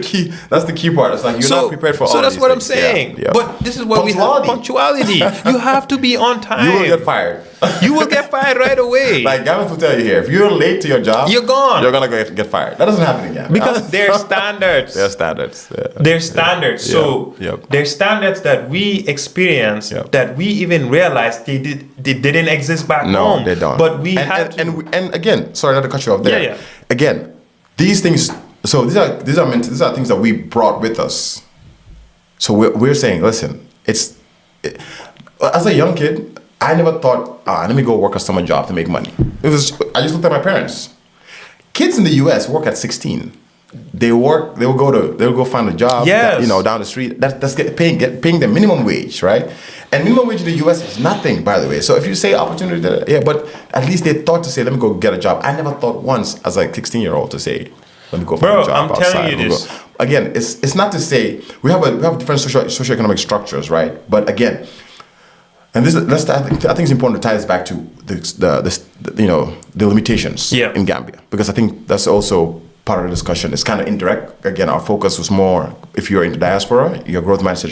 Speaker 1: That's the key part. It's like you're not prepared for all these things. So that's what
Speaker 2: I'm saying. But this is what we have. Punctuality. You have to be on time.
Speaker 1: You will get fired.
Speaker 2: You will get fired right away.
Speaker 1: Like Gambians will tell you here, if you're late to your job,
Speaker 2: you're gone.
Speaker 1: You're gonna get fired. That doesn't happen in Gambia.
Speaker 2: Because they're standards.
Speaker 1: They're standards.
Speaker 2: They're standards. So they're standards that we experience, that we even realize they didn't exist back home.
Speaker 1: No, they don't.
Speaker 2: But we have to.
Speaker 1: And again, sorry not to cut you off there. Again, these things. So these are things that we brought with us. So we're saying, listen, as a young kid, I never thought, let me go work a summer job to make money. I just looked at my parents. Kids in the U.S. work at 16. They'll go find a job, down the street. That's paying them minimum wage, right? And minimum wage in the U.S. is nothing, by the way. So if you say opportunity, but at least they thought to say, let me go get a job. I never thought once as a 16-year-old to say, let me go find a job outside.
Speaker 2: I'm telling you this.
Speaker 1: Again, it's not to say we have different socioeconomic structures, right? But again, and I think it's important to tie this back to the limitations in Gambia, because I think that's also part of the discussion. It's kind of indirect. Again, our focus was more, if you're in the diaspora, your growth mindset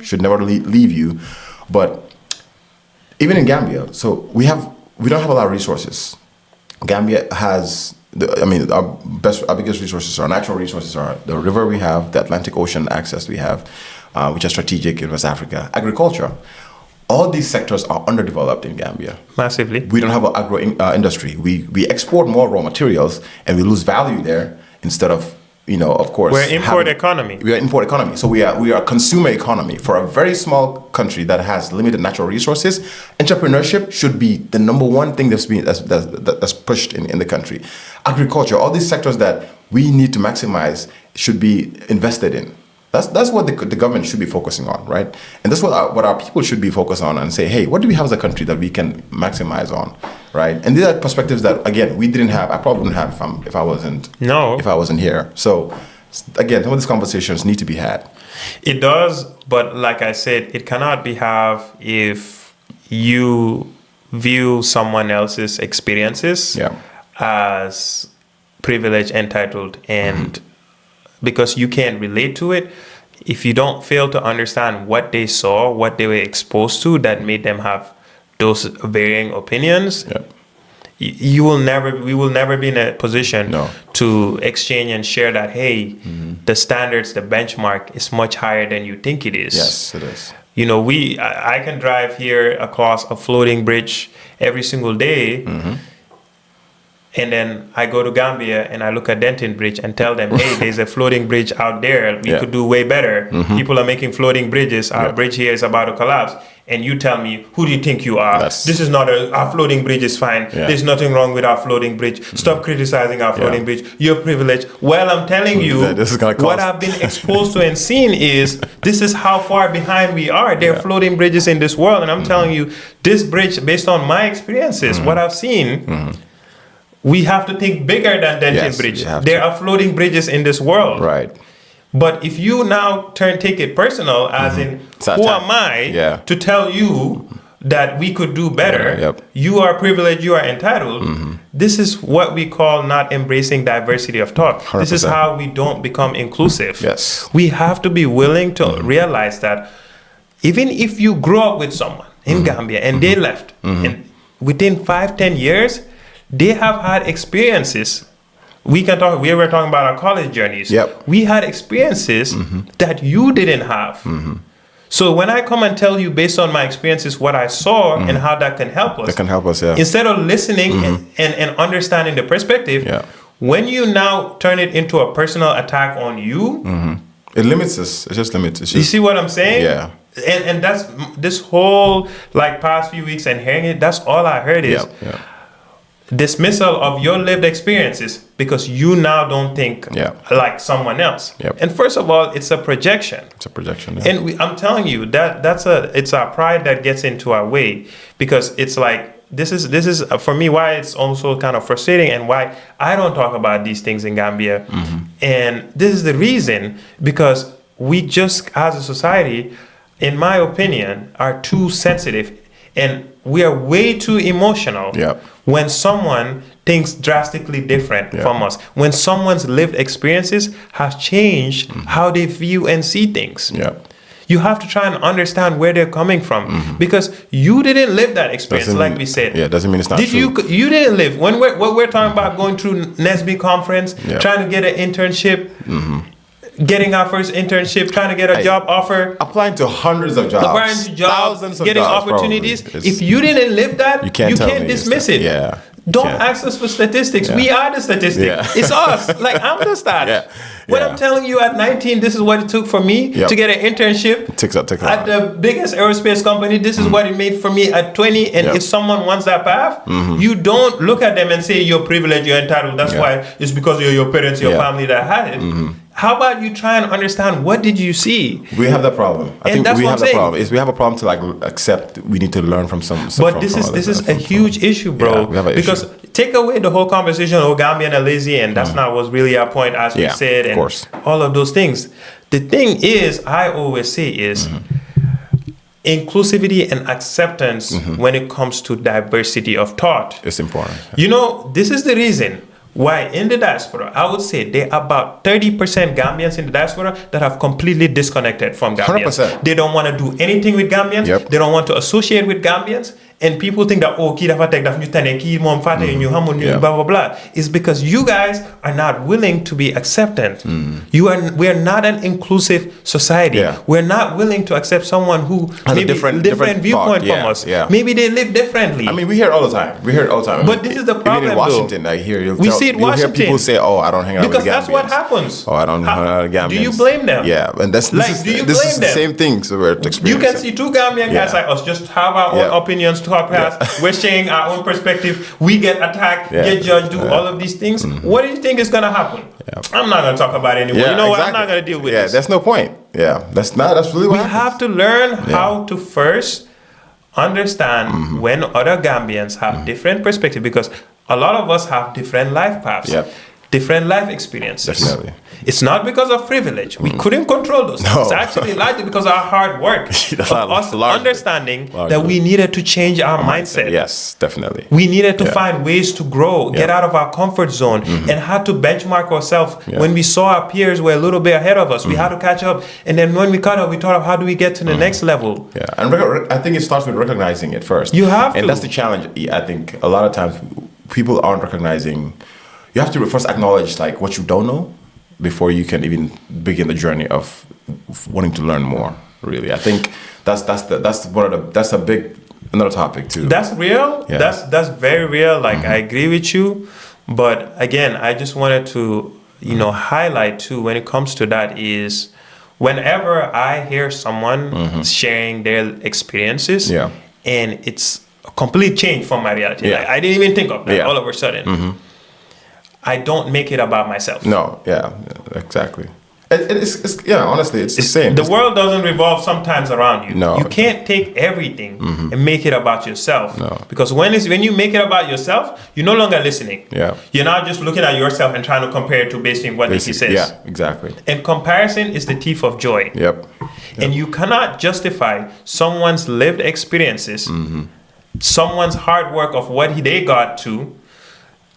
Speaker 1: should never leave you. But even in Gambia, so we don't have a lot of resources. Gambia has, our biggest resources, our natural resources are the river we have, the Atlantic Ocean access we have, which are strategic in West Africa, agriculture. All these sectors are underdeveloped in Gambia.
Speaker 2: Massively.
Speaker 1: We don't have an agro industry. We export more raw materials and we lose value there instead of, of course.
Speaker 2: We're import economy.
Speaker 1: We are import economy. So we are a consumer economy. For a very small country that has limited natural resources, entrepreneurship should be the number one thing that's pushed in the country. Agriculture, all these sectors that we need to maximize should be invested in. That's what the government should be focusing on, right? And that's what our people should be focused on, and say, hey, what do we have as a country that we can maximize on, right? And these are perspectives that, again, we didn't have. I probably wouldn't have if I wasn't here. So, again, some of these conversations need to be had.
Speaker 2: It does, but like I said, it cannot be have if you view someone else's experiences as privileged, entitled, and because you can't relate to it, if you don't fail to understand what they saw, what they were exposed to that made them have those varying opinions, we will never be in a position to exchange and share that, hey, the standards, the benchmark is much higher than you think it is.
Speaker 1: Yes, it is.
Speaker 2: I can drive here across a floating bridge every single day. And then I go to Gambia and I look at Denton Bridge and tell them, hey, there's a floating bridge out there. We could do way better. People are making floating bridges. Our bridge here is about to collapse. And you tell me, who do you think you are? This is not our floating bridge is fine. There's nothing wrong with our floating bridge. Stop criticizing our floating bridge. You're privileged. Well, I'm telling you, what I've been exposed to and seen is this is how far behind we are. There are floating bridges in this world. And I'm telling you, this bridge, based on my experiences, what I've seen, we have to think bigger than Denton Bridge. There are floating bridges in this world.
Speaker 1: Right.
Speaker 2: But if you now take it personal, as in, who am I to tell you that we could do better? You are privileged, you are entitled. This is what we call not embracing diversity of thought. 100%. This is how we don't become inclusive. We have to be willing to realize that even if you grew up with someone in Gambia and they left, and within 5-10 years, they have had experiences. We were talking about our college journeys. We had experiences that you didn't have. So when I come and tell you based on my experiences what I saw and how that can help us, instead of listening and understanding the perspective, when you now turn it into a personal attack on you,
Speaker 1: it limits us. It just limits us.
Speaker 2: You see what I'm saying? And that's this whole past few weeks and hearing it. That's all I heard is dismissal of your lived experiences because you now don't think like someone else. And first of all, it's a projection. It's a projection. And I'm telling you it's our pride that gets into our way, because it's like this is for me why it's also kind of frustrating and why I don't talk about these things in Gambia. And this is the reason, because we just as a society, in my opinion, are too sensitive and we are way too emotional when someone thinks drastically different from us. When someone's lived experiences have changed how they view and see things. You have to try and understand where they're coming from, because you didn't live that experience, like we said.
Speaker 1: Doesn't mean it's not true.
Speaker 2: You didn't live. What we're talking about going through NSB conference, trying to get an internship, getting our first internship, trying to get a job offer,
Speaker 1: applying to hundreds of jobs, thousands of
Speaker 2: getting
Speaker 1: jobs,
Speaker 2: opportunities. If you didn't live that, you can't dismiss it. Don't ask us for statistics. We are the statistic. It's us. I'm the stat. When I'm telling you at 19, this is what it took for me to get an internship at the biggest aerospace company. This is what it made for me at 20. And if someone wants that path, you don't look at them and say you're privileged, you're entitled. That's why it's because of your parents, your family that had it. How about you try and understand, what did you see?
Speaker 1: We have that problem. I think we have the problem. We have a problem to accept. We need to learn from some.
Speaker 2: But this is a huge issue, bro. We have an issue. Take away the whole conversation, Gambian are lazy, and that's not what's really our point, as we said, and all of those things. The thing is, I always say is inclusivity and acceptance when it comes to diversity of thought.
Speaker 1: It's important.
Speaker 2: This is the reason why in the diaspora, I would say there are about 30% Gambians in the diaspora that have completely disconnected from Gambians.
Speaker 1: 100%.
Speaker 2: They don't want to do anything with Gambians. They don't want to associate with Gambians. And people think that, key dafa tek daf ñu tane, kii moom fàtte ñu xamul ñu blah blah blah. It's because you guys are not willing to be acceptant. We are not an inclusive society. We're not willing to accept someone who has maybe a different viewpoint from us. Maybe they live differently.
Speaker 1: I mean, we hear it all the time.
Speaker 2: But this is the problem.
Speaker 1: Even in Washington, I hear
Speaker 2: we see it in Washington.
Speaker 1: Hear people say, I don't hang out with the Gambians. Because
Speaker 2: that's what happens.
Speaker 1: I don't hang out with the Gambians.
Speaker 2: Do you blame them?
Speaker 1: And this is the same thing. So we're experiencing.
Speaker 2: You can see two Gambian guys like us just have our own opinions to our past. We're sharing our own perspective. We get attacked, get judged, do all of these things. What do you think is going to happen? I'm not going to talk about it anymore. You know what? I'm not going to deal with this.
Speaker 1: That's no point. That's really what
Speaker 2: we have to learn how to first understand when other Gambians have different perspectives, because a lot of us have different life paths. Different life experiences.
Speaker 1: Definitely.
Speaker 2: It's not because of privilege. We couldn't control those things. It's actually largely because of our hard work. Of us understanding that we needed to change our mindset.
Speaker 1: Yes, definitely.
Speaker 2: We needed to find ways to grow, get out of our comfort zone, and had to benchmark ourselves. When we saw our peers were a little bit ahead of us, we had to catch up. And then when we caught up, we thought of how do we get to the next level.
Speaker 1: And I think it starts with recognizing it first.
Speaker 2: You have to.
Speaker 1: And that's the challenge. I think a lot of times people aren't recognizing. You have to first acknowledge what you don't know before you can even begin the journey of wanting to learn more. Really, I think that's another topic too.
Speaker 2: That's real. That's very real. I agree with you, But again, I just wanted to, highlight too, when it comes to that, is whenever I hear someone sharing their experiences, and it's a complete change from my reality. Like, I didn't even think of that all of a sudden. I don't make it about myself.
Speaker 1: No, exactly. It's honestly, it's the same.
Speaker 2: The world doesn't revolve sometimes around you.
Speaker 1: No.
Speaker 2: You can't take everything and make it about yourself.
Speaker 1: No.
Speaker 2: Because when you make it about yourself, you're no longer listening.
Speaker 1: Yeah.
Speaker 2: You're not just looking at yourself and trying to compare it to basically what he says.
Speaker 1: Yeah, exactly.
Speaker 2: And comparison is the thief of joy.
Speaker 1: Yep.
Speaker 2: And you cannot justify someone's lived experiences, someone's hard work of what they got to.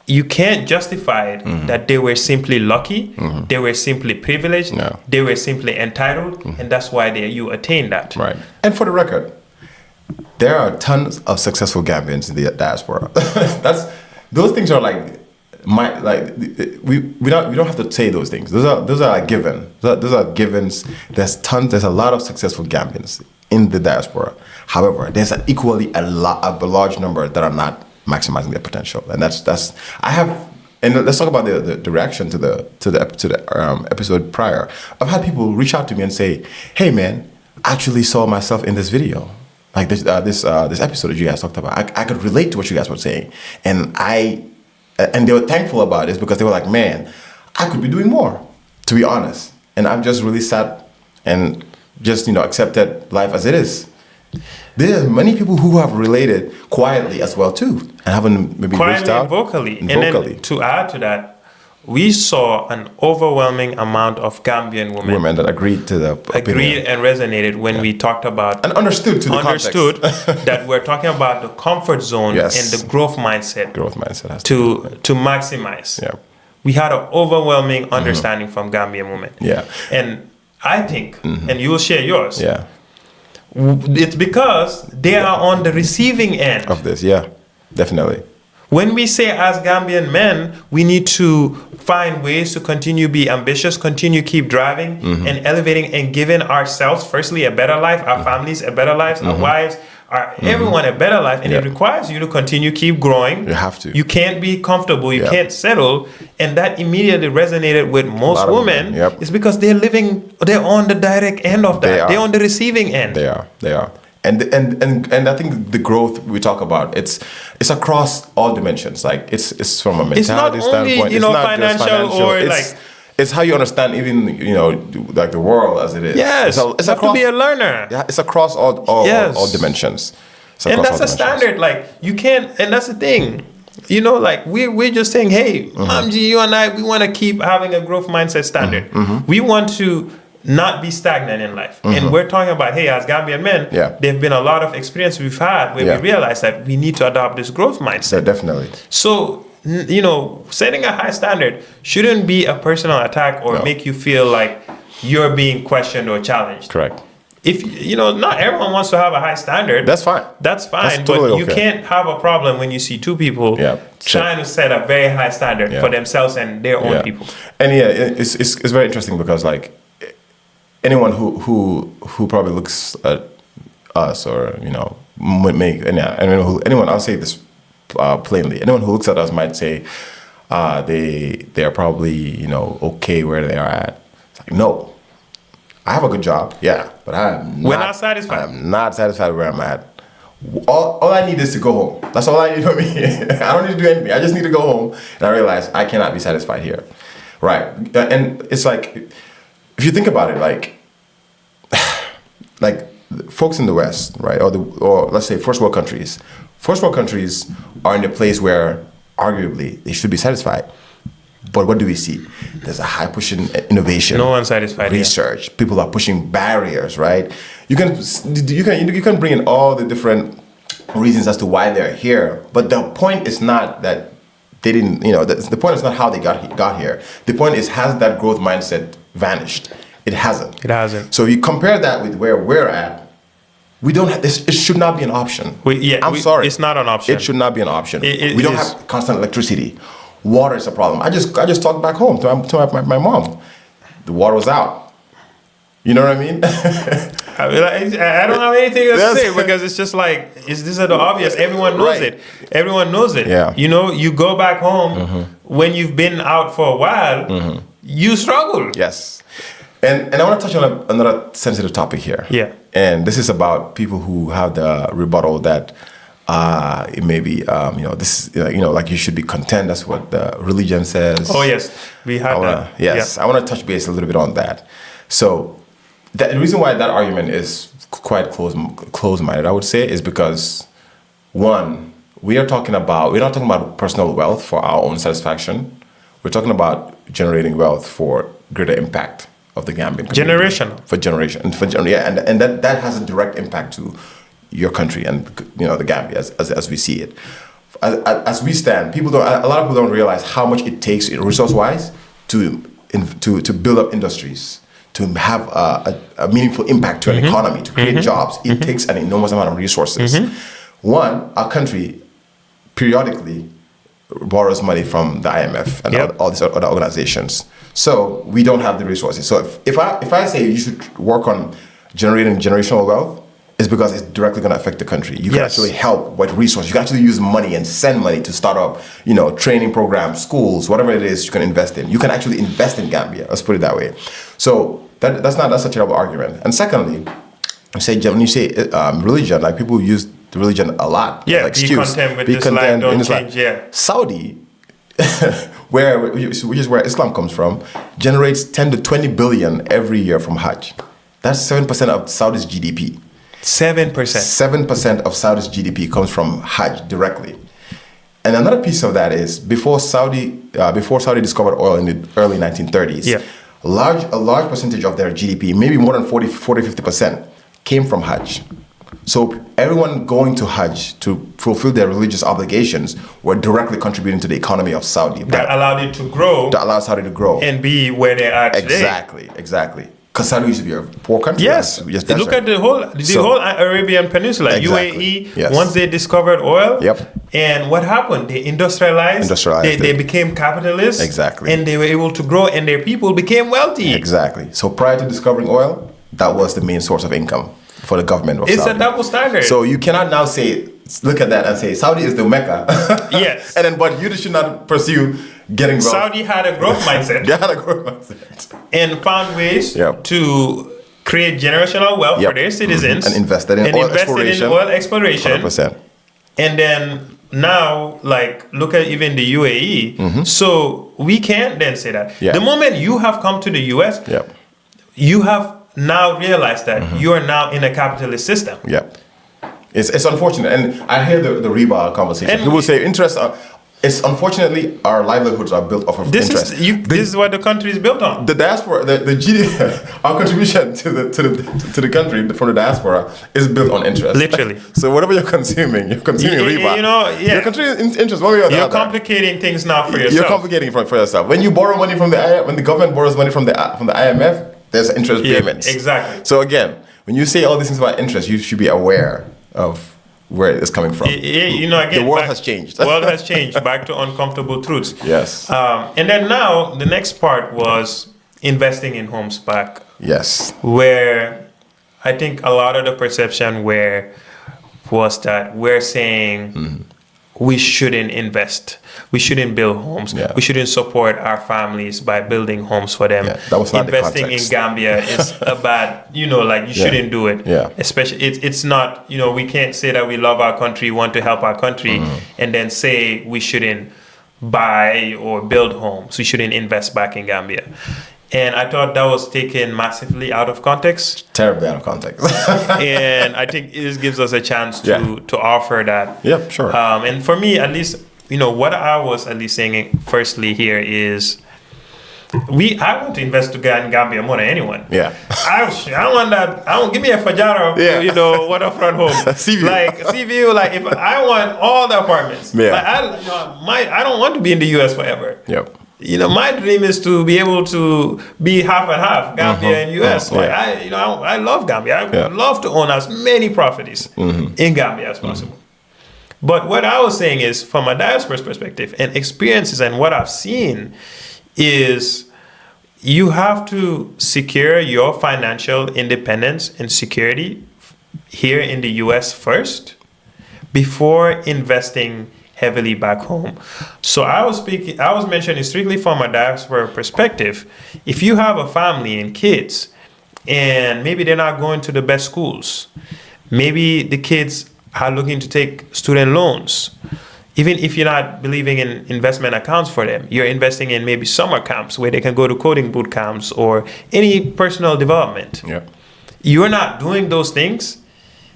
Speaker 2: You can't justify it that they were simply lucky, they were simply privileged, they were simply entitled, and that's why you attain that.
Speaker 1: Right. And for the record, there are tons of successful Gambians in the diaspora. Those things are we don't have to say those things. Those are like given. Those are givens. There's a lot of successful Gambians in the diaspora. However, there's a large number that are not maximizing their potential, and that's I have. And let's talk about the reaction to the episode prior. I've had people reach out to me and say, "Hey, man, I actually saw myself in this video, like this episode that you guys talked about. I could relate to what you guys were saying, and they were thankful about it because they were like, man, I could be doing more, to be honest. And I've just really sat and just accepted life as it is." There are many people who have related quietly as well too, and haven't maybe reached out.
Speaker 2: Quietly and vocally. And then to add to that, we saw an overwhelming amount of Gambian women
Speaker 1: that agreed to the opinion.
Speaker 2: And resonated when we talked about
Speaker 1: and understood
Speaker 2: that we're talking about the comfort zone and the growth mindset.
Speaker 1: Growth mindset has
Speaker 2: to maximize.
Speaker 1: Yeah,
Speaker 2: we had an overwhelming understanding from Gambian women.
Speaker 1: Yeah,
Speaker 2: and I think, and you will share yours.
Speaker 1: Yeah.
Speaker 2: It's because they are on the receiving end
Speaker 1: of this. Yeah, definitely.
Speaker 2: When we say as Gambian men, we need to find ways to continue be ambitious, continue keep driving and elevating and giving ourselves, firstly, a better life, our families a better life, our wives, everyone a better life. And it requires you to continue keep growing.
Speaker 1: You have to.
Speaker 2: You can't be comfortable. You can't settle. And that immediately resonated with most women. It's because they're on the direct end of that. They're on the receiving end.
Speaker 1: They are. And I think the growth we talk about, it's across all dimensions. Like it's from a mentality standpoint.
Speaker 2: It's not financial or
Speaker 1: it's how you understand even like the world as it is.
Speaker 2: Yes, it's across, to be a learner.
Speaker 1: Yeah, it's across all dimensions.
Speaker 2: And that's a standard. Like you can't. And that's the thing. Like we're just saying, hey, MamGoree, you and I, we want to keep having a growth mindset standard. We want to not be stagnant in life. And we're talking about, hey, as Gambian men, there've been a lot of experience we've had where we realize that we need to adopt this growth mindset.
Speaker 1: Yeah, definitely.
Speaker 2: So, setting a high standard shouldn't be a personal attack or make you feel like you're being questioned or challenged.
Speaker 1: Correct.
Speaker 2: If, not everyone wants to have a high standard.
Speaker 1: That's fine.
Speaker 2: That's fine. Totally, but you can't have a problem when you see two people trying to set a very high standard for themselves and their own people.
Speaker 1: And it's very interesting because like, anyone who probably looks at us or anyone, I'll say this plainly, anyone who looks at us might say they are probably okay where they are at. It's like, no, I have a good job, but we're not satisfied. I'm not satisfied where I'm at. All I need is to go home. That's all I need for me. I don't need to do anything. I just need to go home, and I realize I cannot be satisfied here, right? And it's like, if you think about it, like folks in the West, right, or let's say first world countries are in a place where arguably they should be satisfied. But what do we see? There's a high push in innovation.
Speaker 2: No one's satisfied.
Speaker 1: Research. Yet. People are pushing barriers, right? You can bring in all the different reasons as to why they're here, but the point is not that they didn't. The point is not how they got here. The point is, has that growth mindset vanished? It hasn't.
Speaker 2: It hasn't.
Speaker 1: So you compare that with where we're at. We don't have this. It should not be an option. I'm sorry.
Speaker 2: It's not an option.
Speaker 1: It should not be an option. We don't have constant electricity. Water is a problem. I just talked back home to my mom. The water was out. You know what I mean?
Speaker 2: I mean, I don't have anything to say because it's just like this is the obvious. Everyone knows it. Everyone knows it.
Speaker 1: Yeah.
Speaker 2: You know, you go back home when you've been out for a while, you struggle.
Speaker 1: Yes. And I want to touch on another sensitive topic here.
Speaker 2: Yeah.
Speaker 1: And this is about people who have the rebuttal that it may be, this is, like you should be content. That's what the religion says.
Speaker 2: Oh, yes. We had that.
Speaker 1: Yes. Yeah. I want to touch base a little bit on that. So the reason why that argument is quite close-minded, I would say, is because, one, we're not talking about personal wealth for our own satisfaction. We're talking about generating wealth for greater impact of the Gambian community. And that has a direct impact to your country and the Gambia as we see it. As we stand, a lot of people don't realize how much it takes resource-wise to build up industries, to have a meaningful impact to an economy, to create jobs. It takes an enormous amount of resources. One, our country periodically borrows money from the IMF and all these other organizations. So we don't have the resources. So if I say you should work on generating generational wealth, it's because it's directly going to affect the country. You can actually help with resources. You can actually use money and send money to start up, training programs, schools, whatever it is you can invest in. You can actually invest in Gambia. Let's put it that way. So that's a terrible argument. And secondly, when you say religion, like people use the religion a lot.
Speaker 2: Yeah,
Speaker 1: like
Speaker 2: be content with this life, don't change. Yeah.
Speaker 1: Saudi, which is where Islam comes from, generates 10 to 20 billion every year from Hajj. That's 7% of Saudi's GDP.
Speaker 2: 7%.
Speaker 1: 7% of Saudi's GDP comes from Hajj directly. And another piece of that is before Saudi discovered oil in the early 1930s, a large percentage of their GDP, maybe more than 50%, came from Hajj. So everyone going to Hajj to fulfill their religious obligations were directly contributing to the economy of Saudi.
Speaker 2: That allowed it to grow.
Speaker 1: That allowed Saudi to grow.
Speaker 2: And be where they are today.
Speaker 1: Exactly. Because Saudi used to be a poor country.
Speaker 2: Yes. Look at the whole Arabian Peninsula, UAE. Once they discovered oil. And what happened? They industrialized. They became capitalists.
Speaker 1: Exactly.
Speaker 2: And they were able to grow, and their people became wealthy.
Speaker 1: Exactly. So prior to discovering oil, that was the main source of income for the government of Saudi.
Speaker 2: It's a double standard.
Speaker 1: So you cannot now look at that and say Saudi is the Mecca.
Speaker 2: Yes.
Speaker 1: But you should not pursue getting wealth.
Speaker 2: Saudi had a growth mindset.
Speaker 1: They had a growth mindset.
Speaker 2: And found ways to create generational wealth for their citizens.
Speaker 1: And invested in oil exploration. 100%.
Speaker 2: And then now, look at even the UAE. So we can't then say that. The moment you have come to the US, you have now realized that you are now in a capitalist system.
Speaker 1: It's unfortunate. And I hear the riba conversation. People say interest... It's unfortunately our livelihoods are built off of interest.
Speaker 2: This is what the country is built on.
Speaker 1: The diaspora, the GDP, our contribution to the country from the diaspora is built on interest.
Speaker 2: Literally.
Speaker 1: So whatever you're consuming riba. You're consuming interest. One way or the
Speaker 2: you're
Speaker 1: other.
Speaker 2: complicating things now for yourself.
Speaker 1: You're complicating for yourself. When you borrow money from when the government borrows money from the IMF, there's interest payments.
Speaker 2: Exactly.
Speaker 1: So again, when you say all these things about interest, you should be aware of where it is coming from.
Speaker 2: Again,
Speaker 1: the world has changed.
Speaker 2: The world has changed. Back to uncomfortable truths.
Speaker 1: Yes.
Speaker 2: And then now the next part was investing in homes back.
Speaker 1: Yes.
Speaker 2: Where I think a lot of the perception was that we're saying we shouldn't invest. We shouldn't build homes. We shouldn't support our families by building homes for them.
Speaker 1: That was not
Speaker 2: investing
Speaker 1: the context.
Speaker 2: in Gambia is a bad, you shouldn't do it. Especially, it's not, we can't say that we love our country, want to help our country, and then say we shouldn't buy or build homes. We shouldn't invest back in Gambia. And I thought that was taken massively out of context.
Speaker 1: Terribly out of context.
Speaker 2: And I think this gives us a chance to offer that.
Speaker 1: Yep, sure.
Speaker 2: And for me, at least, what I was at least saying firstly here is I want to invest in Gambia more than anyone. I want that. I want give me a Fajara, waterfront home.
Speaker 1: Seaview.
Speaker 2: Seaview. If I want all the apartments. I don't want to be in the US forever. My dream is to be able to be half and half, Gambia and US. I love Gambia. I would love to own as many properties in Gambia as possible. But what I was saying is, from a diaspora's perspective and experiences and what I've seen is, you have to secure your financial independence and security here in the US first before investing heavily back home. So I was mentioning strictly from a diaspora perspective. If you have a family and kids and maybe they're not going to the best schools, maybe the kids are looking to take student loans. Even if you're not believing in investment accounts for them, you're investing in maybe summer camps where they can go to coding boot camps or any personal development.
Speaker 1: Yeah.
Speaker 2: You're not doing those things.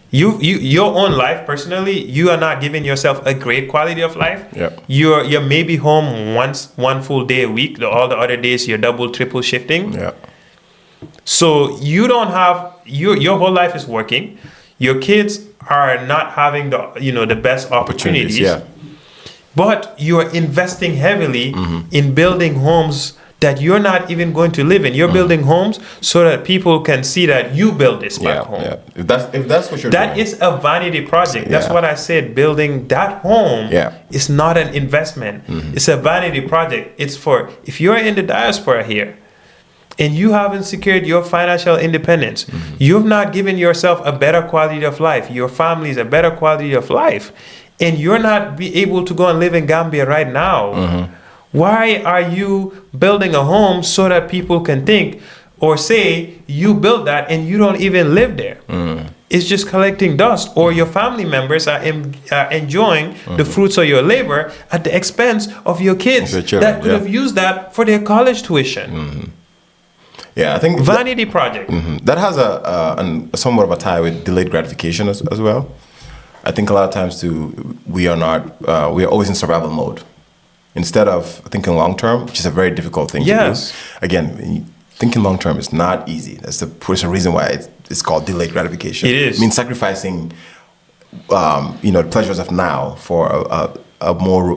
Speaker 2: Your own life personally, you are not giving yourself a great quality of life.
Speaker 1: Yeah.
Speaker 2: You're maybe home one full day a week. All the other days you're double, triple shifting.
Speaker 1: Yeah.
Speaker 2: So you don't have your whole life is working. Your kids are not having the best opportunities.
Speaker 1: Yeah.
Speaker 2: But you're investing heavily in building homes that you're not even going to live in. You're building homes so that people can see that you built this back home.
Speaker 1: Yeah. If that's what you're doing.
Speaker 2: That is a vanity project. That's what I said. Building that home is not an investment. It's a vanity project. It's for, if you're in the diaspora here and you haven't secured your financial independence, you've not given yourself a better quality of life, your family's a better quality of life, and you're not be able to go and live in Gambia right now, why are you building a home so that people can think or say you built that and you don't even live there? It's just collecting dust, or your family members are enjoying the fruits of your labor at the expense of your kids that could have used that for their college tuition.
Speaker 1: Yeah, I think
Speaker 2: vanity project.
Speaker 1: That has a somewhat of a tie with delayed gratification as well. I think a lot of times too, we are always in survival mode instead of thinking long term, which is a very difficult thing to do. Again, thinking long term is not easy. That's the reason why it's called delayed gratification.
Speaker 2: It is.
Speaker 1: It means sacrificing, the pleasures of now for a more,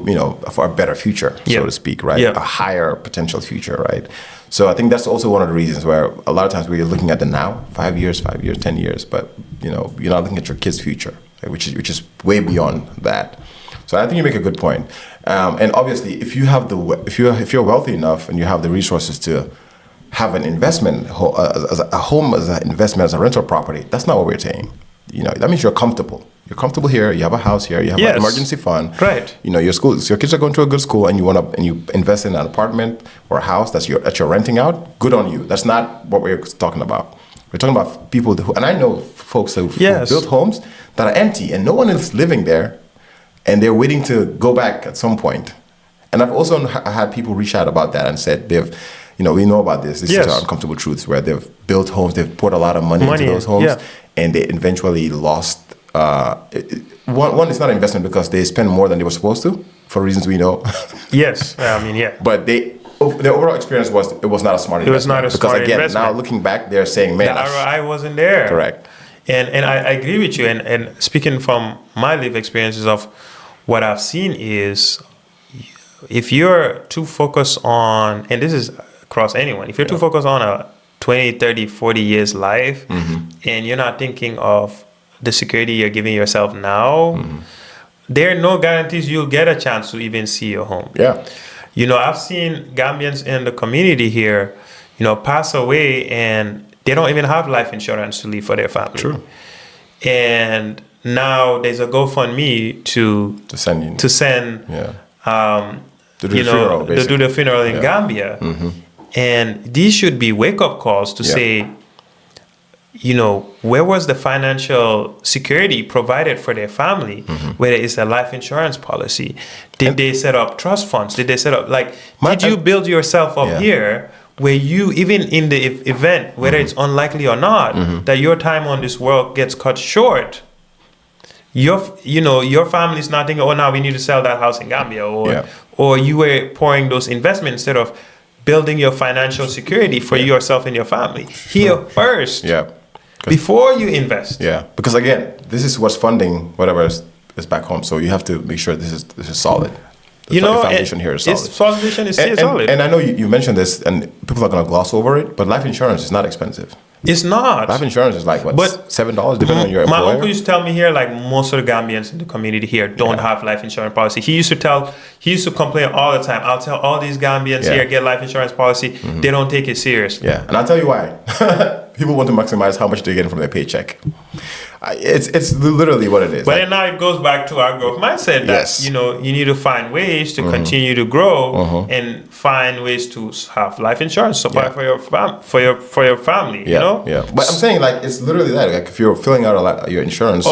Speaker 1: for a better future, so to speak, right? A higher potential future, right? So I think that's also one of the reasons where a lot of times we're looking at the now, 5 years, 10 years, but you're not looking at your kids' future, right? which is way beyond that. So I think you make a good point. And obviously, if you're wealthy enough and you have the resources to have an investment, a home as an investment, as a rental property, that's not what we're saying. That means you're comfortable. You're comfortable here. You have a house here. You have an emergency fund.
Speaker 2: Right.
Speaker 1: Your kids are going to a good school, and you invest in an apartment or a house that you're renting out. Good on you. That's not what we're talking about. We're talking about people who, and I know folks who built homes that are empty and no one is living there, and they're waiting to go back at some point. And I've also had people reach out about that and said we know about this. This is uncomfortable truths where they've built homes, they've poured a lot of money into those homes, and they eventually lost. One is not an investment because they spent more than they were supposed to for reasons we know. But the overall experience was not a smart investment. It was not a smart investment. Because again, now looking back, they're saying, man,
Speaker 2: the ROI wasn't there.
Speaker 1: Correct.
Speaker 2: And I agree with you. And speaking from my life experiences of what I've seen is, if you're too focused on, and this is across anyone, if you're too focused on a 20, 30, 40 years life, and you're not thinking of the security you're giving yourself now, there are no guarantees you'll get a chance to even see your home.
Speaker 1: Yeah.
Speaker 2: I've seen Gambians in the community here, pass away and they don't even have life insurance to leave for their family.
Speaker 1: True.
Speaker 2: And now there's a GoFundMe to send to do the funeral in Gambia. And these should be wake-up calls to say, where was the financial security provided for their family? Whether it's a life insurance policy, did they set up trust funds? Did they set up did you build yourself up here where you, even in the event, whether it's unlikely or not, that your time on this world gets cut short, your family's not thinking, oh, now we need to sell that house in Gambia, or you were pouring those investments instead of building your financial security for yourself and your family here first. Before you invest.
Speaker 1: Yeah, because again, this is what's funding whatever is back home. So you have to make sure this is solid. The foundation here is solid.
Speaker 2: Its foundation is solid.
Speaker 1: And I know you mentioned this, and people are going to gloss over it, but life insurance is not expensive.
Speaker 2: It's not.
Speaker 1: Life insurance is like, what,
Speaker 2: But
Speaker 1: $7 depending on your
Speaker 2: my
Speaker 1: employer?
Speaker 2: uncle used to tell me here, like most of the Gambians in the community here don't have life insurance policy. He used to complain all the time. I'll tell all these Gambians here, get life insurance policy. They don't take it serious.
Speaker 1: Yeah, and I'll tell you why. People want to maximize how much they're getting from their paycheck. It's literally what it is.
Speaker 2: But then now it goes back to our growth mindset that you need to find ways to continue to grow and find ways to have life insurance support for your family.
Speaker 1: Yeah. But I'm saying, like, it's literally that. Like, if you're filling out your insurance,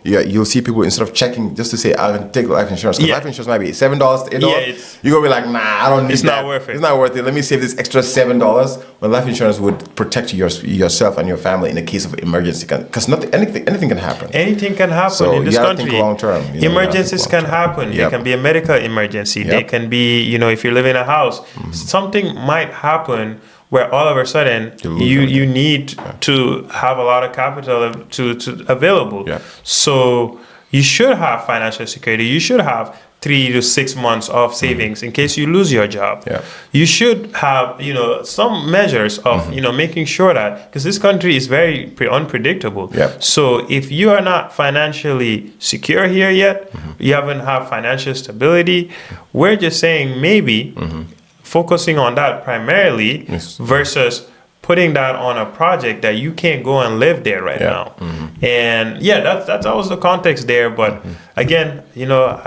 Speaker 1: you'll see people, instead of checking just to say I can take life insurance, because life insurance might be $7 to $8. You're gonna be like, nah, I don't need
Speaker 2: it's
Speaker 1: that.
Speaker 2: Not worth it.
Speaker 1: It's not worth it. Let me save this extra $7. When life insurance would protect yourself and your family in the case of emergency, because anything can happen.
Speaker 2: Anything can happen
Speaker 1: So
Speaker 2: in this
Speaker 1: you gotta
Speaker 2: country.
Speaker 1: think long term.
Speaker 2: Emergencies can happen. There can be a medical emergency. There can be, if you live in a house, something might happen where all of a sudden you need to have a lot of capital to available. So you should have financial security. You should have 3 to 6 months of savings in case you lose your job. You should have, some measures of, making sure that, because this country is very unpredictable. So if you are not financially secure here yet, you haven't have financial stability, we're just saying maybe focusing on that primarily versus putting that on a project that you can't go and live there right now. And that's always the context there. But again,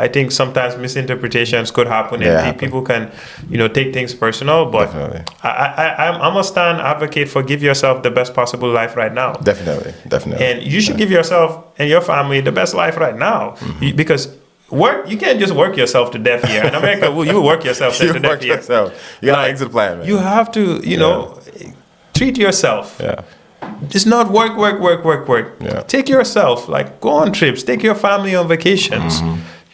Speaker 2: I think sometimes misinterpretations could happen and people can, take things personal. But I'm a stand advocate for give yourself the best possible life right now. Definitely. And you should give yourself and your family the best life right now. Because you can't just work yourself to death here. In America, you work yourself to death here.
Speaker 1: You got an exit plan, man.
Speaker 2: You have to, treat yourself. It's not work. Take yourself, like, go on trips, take your family on vacations.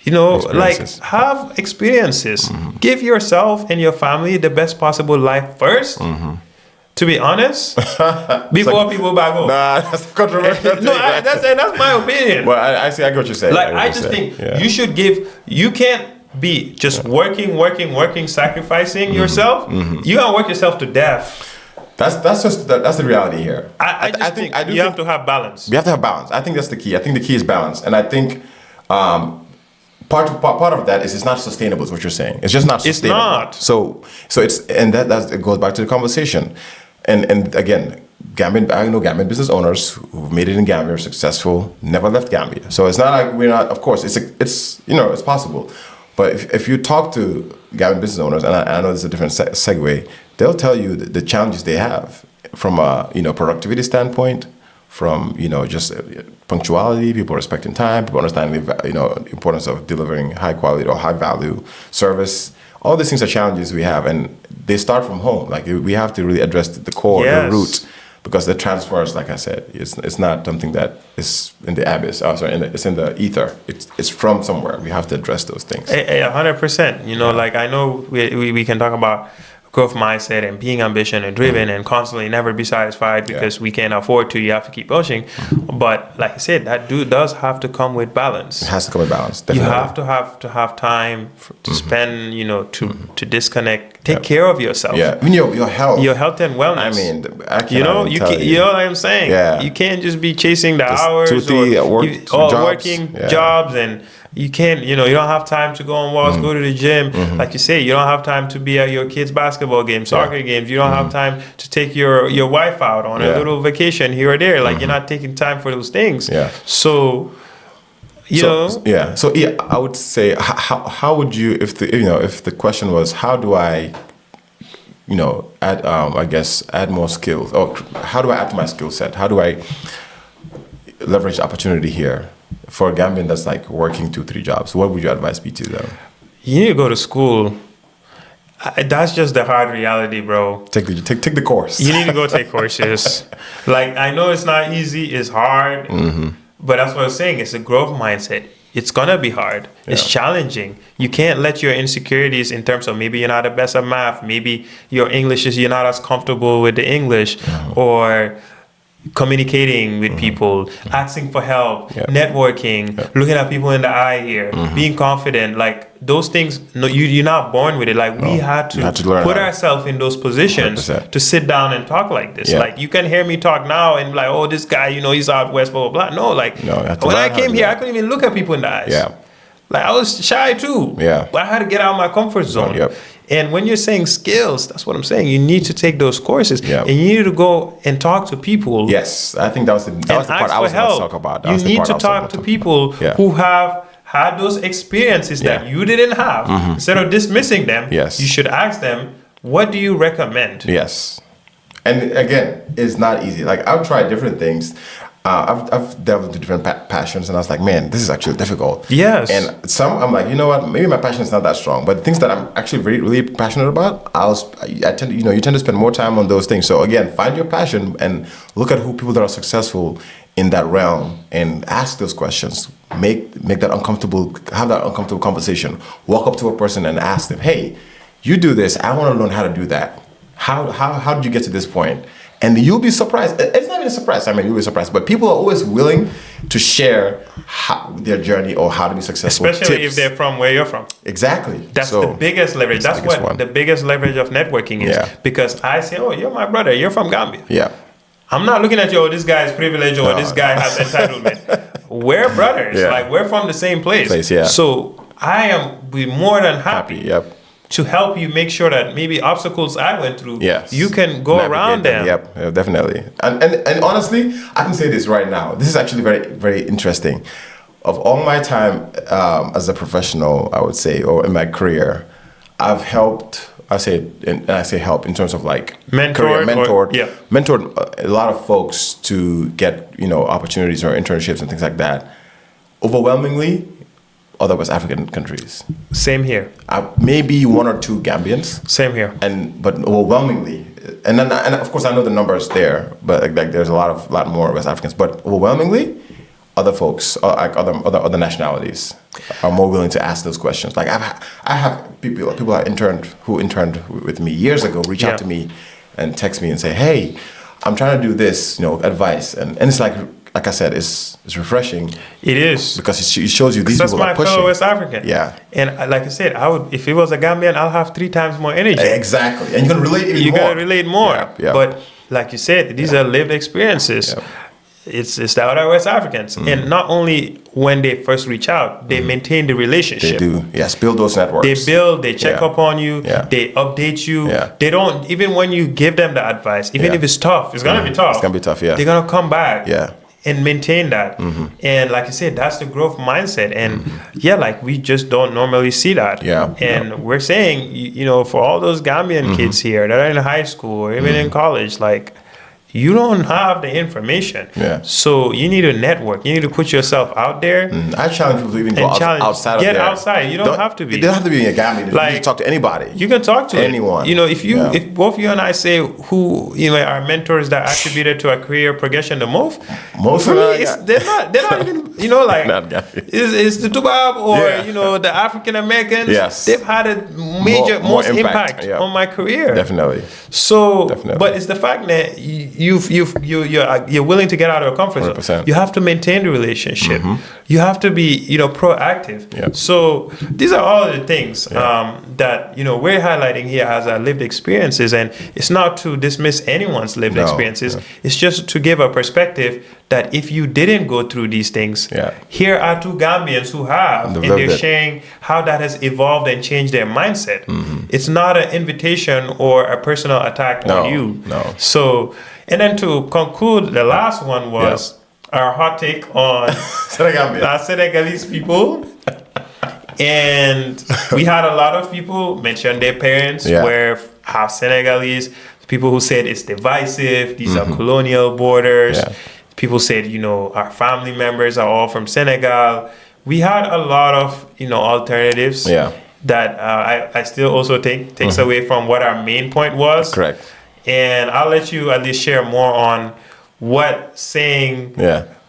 Speaker 2: Like, have experiences. Give yourself and your family the best possible life first. To be honest, before people back home.
Speaker 1: Nah, that's controversial.
Speaker 2: No, that's my opinion.
Speaker 1: Well, I see. I get what you're saying.
Speaker 2: Like, I just think you should give. You can't be just working, sacrificing yourself. You gotta work yourself to death.
Speaker 1: That's the reality here.
Speaker 2: I think you have to have balance.
Speaker 1: We have to have balance. I think that's the key. I think the key is balance, and I think part of that is it's not sustainable. Is what you're saying. It's just not sustainable.
Speaker 2: It's not.
Speaker 1: So it's it goes back to the conversation, and again, I know Gambian business owners who've made it in Gambia, are successful, never left Gambia. So it's not like we're not. Of course, it's possible. But if you talk to Gambian business owners, and I know this is a different segue, they'll tell you the challenges they have from a productivity standpoint, from just punctuality, people respecting time, people understanding the importance of delivering high quality or high value service. All these things are challenges we have, and they start from home. Like, we have to really address the core, the root. Because the transfers, like I said, it's not something that is in the abyss. It's in the ether. It's from somewhere. We have to address those things.
Speaker 2: 100%. Like, I know we can talk about growth mindset and being ambition and driven and constantly never be satisfied because we can't afford to. You have to keep pushing. But like I said, that does have to come with balance.
Speaker 1: It has to come with balance. Definitely.
Speaker 2: You have to have time to spend, to disconnect, take care of yourself.
Speaker 1: Yeah, I mean, your health
Speaker 2: and wellness.
Speaker 1: I mean,
Speaker 2: you know what I'm saying.
Speaker 1: Yeah,
Speaker 2: you can't just be chasing the hours working jobs and. You can't, you don't have time to go on walks, go to the gym. Like you say, you don't have time to be at your kids' basketball games, soccer games. You don't have time to take your wife out on a little vacation here or there. Like, you're not taking time for those things. So,
Speaker 1: So I would say, how would you, if the question was, how do I, add more skills, or how do I add to my skill set? How do I leverage the opportunity here? For a Gambian that's like working 2-3 jobs, what would your advice be to them?
Speaker 2: You need to go to school. That's just the hard reality, bro.
Speaker 1: Take the course.
Speaker 2: You need to go take courses. Like, I know it's not easy, it's hard, but that's what I was saying. It's a growth mindset. It's gonna be hard. It's challenging. You can't let your insecurities in terms of maybe you're not the best at math, maybe your English you're not as comfortable with the English, or communicating with people, asking for help, networking, looking at people in the eye here, being confident. Like, those things, no, you're not born with it. Like we had to put ourselves in those positions
Speaker 1: 100%.
Speaker 2: to sit down and talk like this.
Speaker 1: Yeah.
Speaker 2: Like you can hear me talk now and like, oh, this guy, he's out west, blah, blah, blah. No, like when I came here, I couldn't even look at people in the eyes.
Speaker 1: Yeah.
Speaker 2: Like I was shy too.
Speaker 1: Yeah.
Speaker 2: But I had to get out of my comfort zone.
Speaker 1: Yep.
Speaker 2: And when you're saying skills, that's what I'm saying. You need to take those courses,
Speaker 1: Yeah.
Speaker 2: and you need to go and talk to people.
Speaker 1: Yes, I think that was the part I was going to talk about.
Speaker 2: You need to talk to people who have had those experiences that you didn't have. Instead of dismissing them, you should ask them, what do you recommend?
Speaker 1: Yes. And again, it's not easy. Like I've tried different things. I've delved into different passions, and I was like, man, this is actually difficult.
Speaker 2: Yes.
Speaker 1: And some, I'm like, you know what? Maybe my passion is not that strong, but the things that I'm actually really, really passionate about, I tend to, you tend to spend more time on those things. So again, find your passion and look at who people that are successful in that realm and ask those questions. Make that uncomfortable, have that uncomfortable conversation. Walk up to a person and ask them, hey, you do this. I want to learn how to do that. How did you get to this point? And you'll be surprised. It's not even a surprise. I mean, you'll be surprised. But people are always willing to share their journey or how to be successful.
Speaker 2: Especially if they're from where you're from.
Speaker 1: Exactly.
Speaker 2: That's the biggest leverage. That's what the biggest leverage of networking is.
Speaker 1: Yeah.
Speaker 2: Because I say, oh, you're my brother. You're from Gambia.
Speaker 1: Yeah.
Speaker 2: I'm not looking at you, oh, this guy is privileged or this guy has entitlement. We're brothers.
Speaker 1: Yeah.
Speaker 2: Like, we're from the same place.
Speaker 1: Yeah.
Speaker 2: So I am be more than happy.
Speaker 1: Yep.
Speaker 2: To help you make sure that maybe obstacles I went through,
Speaker 1: yes,
Speaker 2: you can go around them.
Speaker 1: Yep, definitely. And honestly, I can say this right now. This is actually very, very interesting. Of all my time as a professional, I would say, or in my career, I've helped. I say help in terms of like mentored a lot of folks to get opportunities or internships and things like that. Overwhelmingly, other West African countries.
Speaker 2: Same here.
Speaker 1: Maybe one or two Gambians.
Speaker 2: Same here.
Speaker 1: But overwhelmingly, and of course I know the numbers there, but like there's a lot more West Africans. But overwhelmingly, other folks, like other nationalities, are more willing to ask those questions. Like I have people who interned with me years ago reach out to me and text me and say, hey, I'm trying to do this, advice, and it's like I said, it's refreshing.
Speaker 2: It is.
Speaker 1: Because it shows you these people are pushing. That's my
Speaker 2: fellow West African.
Speaker 1: Yeah.
Speaker 2: And like I said, if it was a Gambian, I'll have 3 times more energy.
Speaker 1: Exactly. And you're going to relate even more.
Speaker 2: You're going to relate more.
Speaker 1: Yeah.
Speaker 2: But like you said, these are lived experiences. Yeah. It's the other West Africans. And not only when they first reach out, they maintain the relationship.
Speaker 1: They do. Yes, build those networks.
Speaker 2: They check up on you, they update you.
Speaker 1: Yeah.
Speaker 2: They don't, even when you give them the advice, even if it's tough, it's going to be tough.
Speaker 1: It's going to be tough, yeah.
Speaker 2: They're going to come back.
Speaker 1: Yeah.
Speaker 2: And maintain that. And like I said, that's the growth mindset. And like we just don't normally see that.
Speaker 1: Yeah.
Speaker 2: And we're saying, for all those Gambian kids here that are in high school or even in college, like, you don't have the information.
Speaker 1: Yeah.
Speaker 2: So you need a network. You need to put yourself out there.
Speaker 1: I challenge people to even go outside of there.
Speaker 2: Get outside. You don't have to be.
Speaker 1: You don't have to be in a Gambia. Like, you can talk to anybody.
Speaker 2: You can talk to
Speaker 1: anyone.
Speaker 2: If both you and I say who are mentors that attributed to a career progression the most for me, they're not even it's the Tubab or the African Americans.
Speaker 1: Yes.
Speaker 2: They've had a most impact on my career.
Speaker 1: Definitely.
Speaker 2: So, but it's the fact that you're willing to get out of your comfort zone.
Speaker 1: 100%.
Speaker 2: You have to maintain the relationship. You have to be proactive.
Speaker 1: Yeah.
Speaker 2: So these are all the things that we're highlighting here as our lived experiences, and it's not to dismiss anyone's lived experiences. It's just to give a perspective that if you didn't go through these things, here are 2 Gambians who have, and they're sharing how that has evolved and changed their mindset. It's not an invitation or a personal attack on you.
Speaker 1: No.
Speaker 2: So, and then to conclude, the last one was our hot take on Senegalese people. And we had a lot of people mention their parents were half Senegalese. People who said it's divisive. These are colonial borders. People said, our family members are all from Senegal. We had a lot of, alternatives that I still also think takes away from what our main point was.
Speaker 1: Correct.
Speaker 2: And I'll let you at least share more on what saying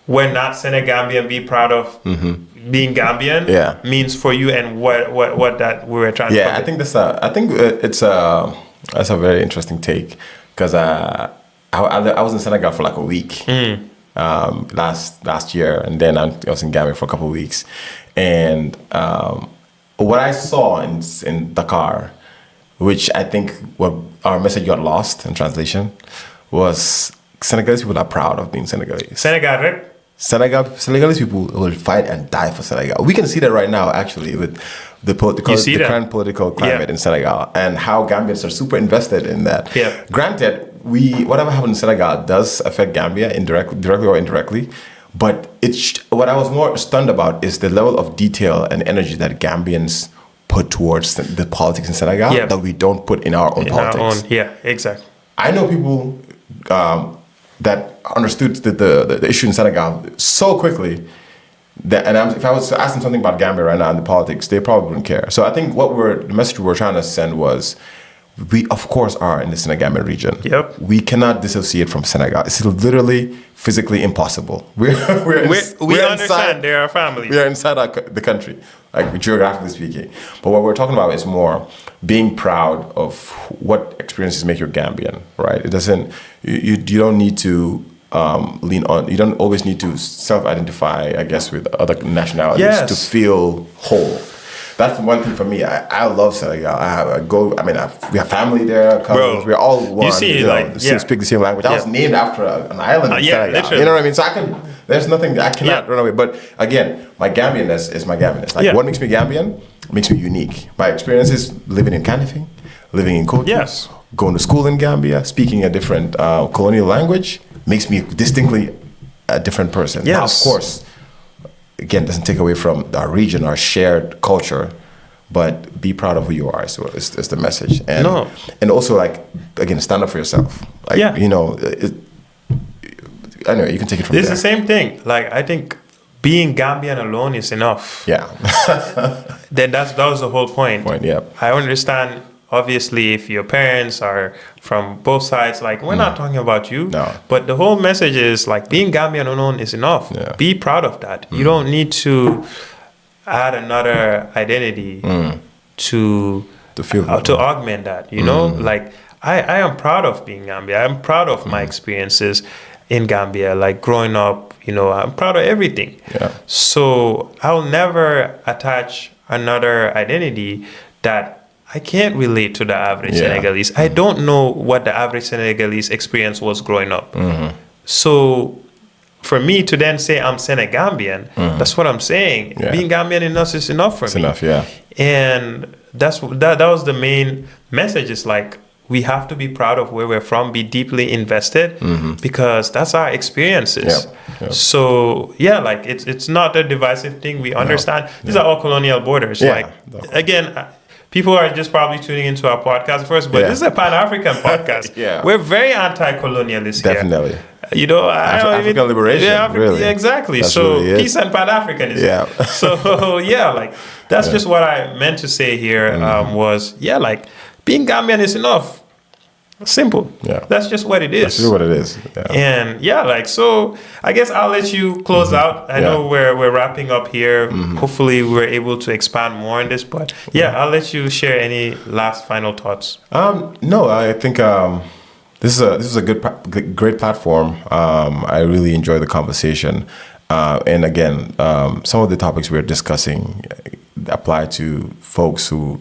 Speaker 2: we're not Senegambian, be proud of being Gambian means for you, and what that we were trying to
Speaker 1: I think that's a very interesting take, because I was in Senegal for like a week last year, and then I was in Gambia for a couple of weeks, and what I saw in Dakar, which I think what our message got lost in translation, was Senegalese people are proud of being Senegalese. Senegalese people will fight and die for Senegal. We can see that right now, actually, with the current political climate in Senegal, and how Gambians are super invested in that.
Speaker 2: Yeah.
Speaker 1: Granted, whatever happens in Senegal does affect Gambia directly or indirectly. But what I was more stunned about is the level of detail and energy that Gambians put towards the politics in Senegal that we don't put in our own politics.
Speaker 2: Exactly.
Speaker 1: I know people that understood the issue in Senegal so quickly if I was to ask them something about Gambia right now in the politics, they probably wouldn't care. So I think the message we were trying to send was, we of course are in the Senegambian region.
Speaker 2: Yep.
Speaker 1: We cannot dissociate from Senegal. It's literally physically impossible. We
Speaker 2: understand they are family.
Speaker 1: We are inside the country, like geographically speaking. But what we're talking about is more being proud of what experiences make you Gambian, right? It doesn't. You don't need to lean on. You don't always need to self-identify, I guess, with other nationalities to feel whole. That's one thing for me. I love Senegal. We have family there. Cousins. We're all one.
Speaker 2: You see,
Speaker 1: speak the same language. I was named after an island in Senegal.
Speaker 2: Literally.
Speaker 1: You know what I mean? So there's nothing I cannot run away. But again, my Gambianness is my Gambianness. What makes me Gambian makes me unique. My experiences living in Kanifing, living in Kotu, going to school in Gambia, speaking a different colonial language makes me distinctly a different person.
Speaker 2: Yes.
Speaker 1: Now, of course, again, doesn't take away from our region, our shared culture, but be proud of who you are is the message. And also, again, stand up for yourself. Anyway, you can take it from there.
Speaker 2: It's the same thing. I think being Gambian alone is enough.
Speaker 1: Yeah.
Speaker 2: Then that was the whole point. I understand, obviously, if your parents are from both sides, we're not talking about you.
Speaker 1: No.
Speaker 2: But the whole message is Being Gambian alone is enough. Yeah. Be proud of that. You don't need to add another identity to augment that. You know, I am proud of being Gambia. I'm proud of my experiences in Gambia. Growing up, I'm proud of everything.
Speaker 1: Yeah.
Speaker 2: So I'll never attach another identity that I can't relate to the average Senegalese. I don't know what the average Senegalese experience was growing up. So for me to then say I'm Senegambian, that's what I'm saying. Yeah. Being Gambian is enough for me.
Speaker 1: Enough, yeah.
Speaker 2: And that was the main message. It's we have to be proud of where we're from, be deeply invested, because that's our experiences. Yep. So it's not a divisive thing. We understand these are all colonial borders. Again, people are just probably tuning into our podcast first, but this is a Pan-African podcast. We're very anti-colonialist here.
Speaker 1: Definitely.
Speaker 2: African
Speaker 1: liberation. Really.
Speaker 2: Yeah, exactly.
Speaker 1: That's
Speaker 2: so
Speaker 1: really
Speaker 2: peace and Pan-Africanism.
Speaker 1: Yeah.
Speaker 2: So that's just what I meant to say here. Was being Gambian is enough. Simple. Yeah. That's just what it is.
Speaker 1: That's just what it is. Yeah.
Speaker 2: And so I guess I'll let you close out. I know we're wrapping up here. Hopefully we're able to expand more on this, but I'll let you share any last final thoughts.
Speaker 1: No, I think this is a great platform. I really enjoy the conversation. And again, some of the topics we're discussing apply to folks who,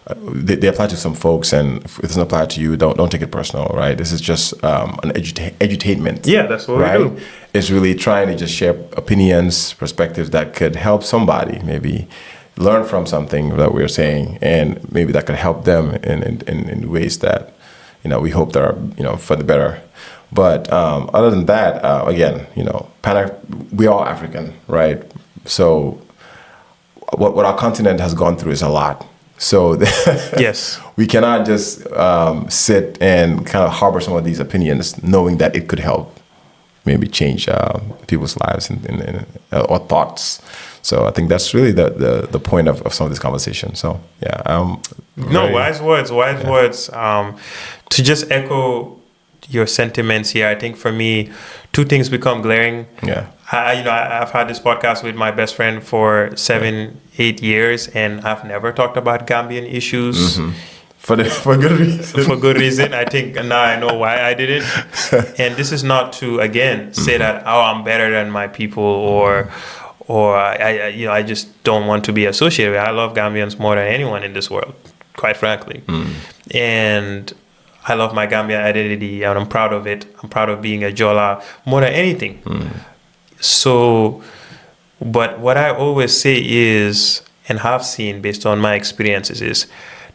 Speaker 1: they apply to some folks, and if it doesn't apply to you, don't take it personal, right? This is just an edutainment.
Speaker 2: Yeah, that's what we do.
Speaker 1: It's really trying to just share opinions, perspectives that could help somebody maybe learn from something that we're saying, and maybe that could help them in ways that we hope that are for the better. But other than that, again, we are all African, right? So what our continent has gone through is a lot. So
Speaker 2: yes,
Speaker 1: we cannot just sit and kind of harbor some of these opinions, knowing that it could help maybe change people's lives or thoughts. So I think that's really the point of some of this conversation. So
Speaker 2: wise words. To just echo your sentiments here, I think for me, two things become glaring.
Speaker 1: Yeah.
Speaker 2: I've had this podcast with my best friend for 7-8 years, and I've never talked about Gambian issues.
Speaker 1: For good reason.
Speaker 2: For good reason. I think now I know why I did it. And this is not to, again, say that, I'm better than my people or I just don't want to be associated with. I love Gambians more than anyone in this world, quite frankly. And I love my Gambian identity, and I'm proud of it. I'm proud of being a Jola more than anything. So, but what I always say is, and have seen based on my experiences, is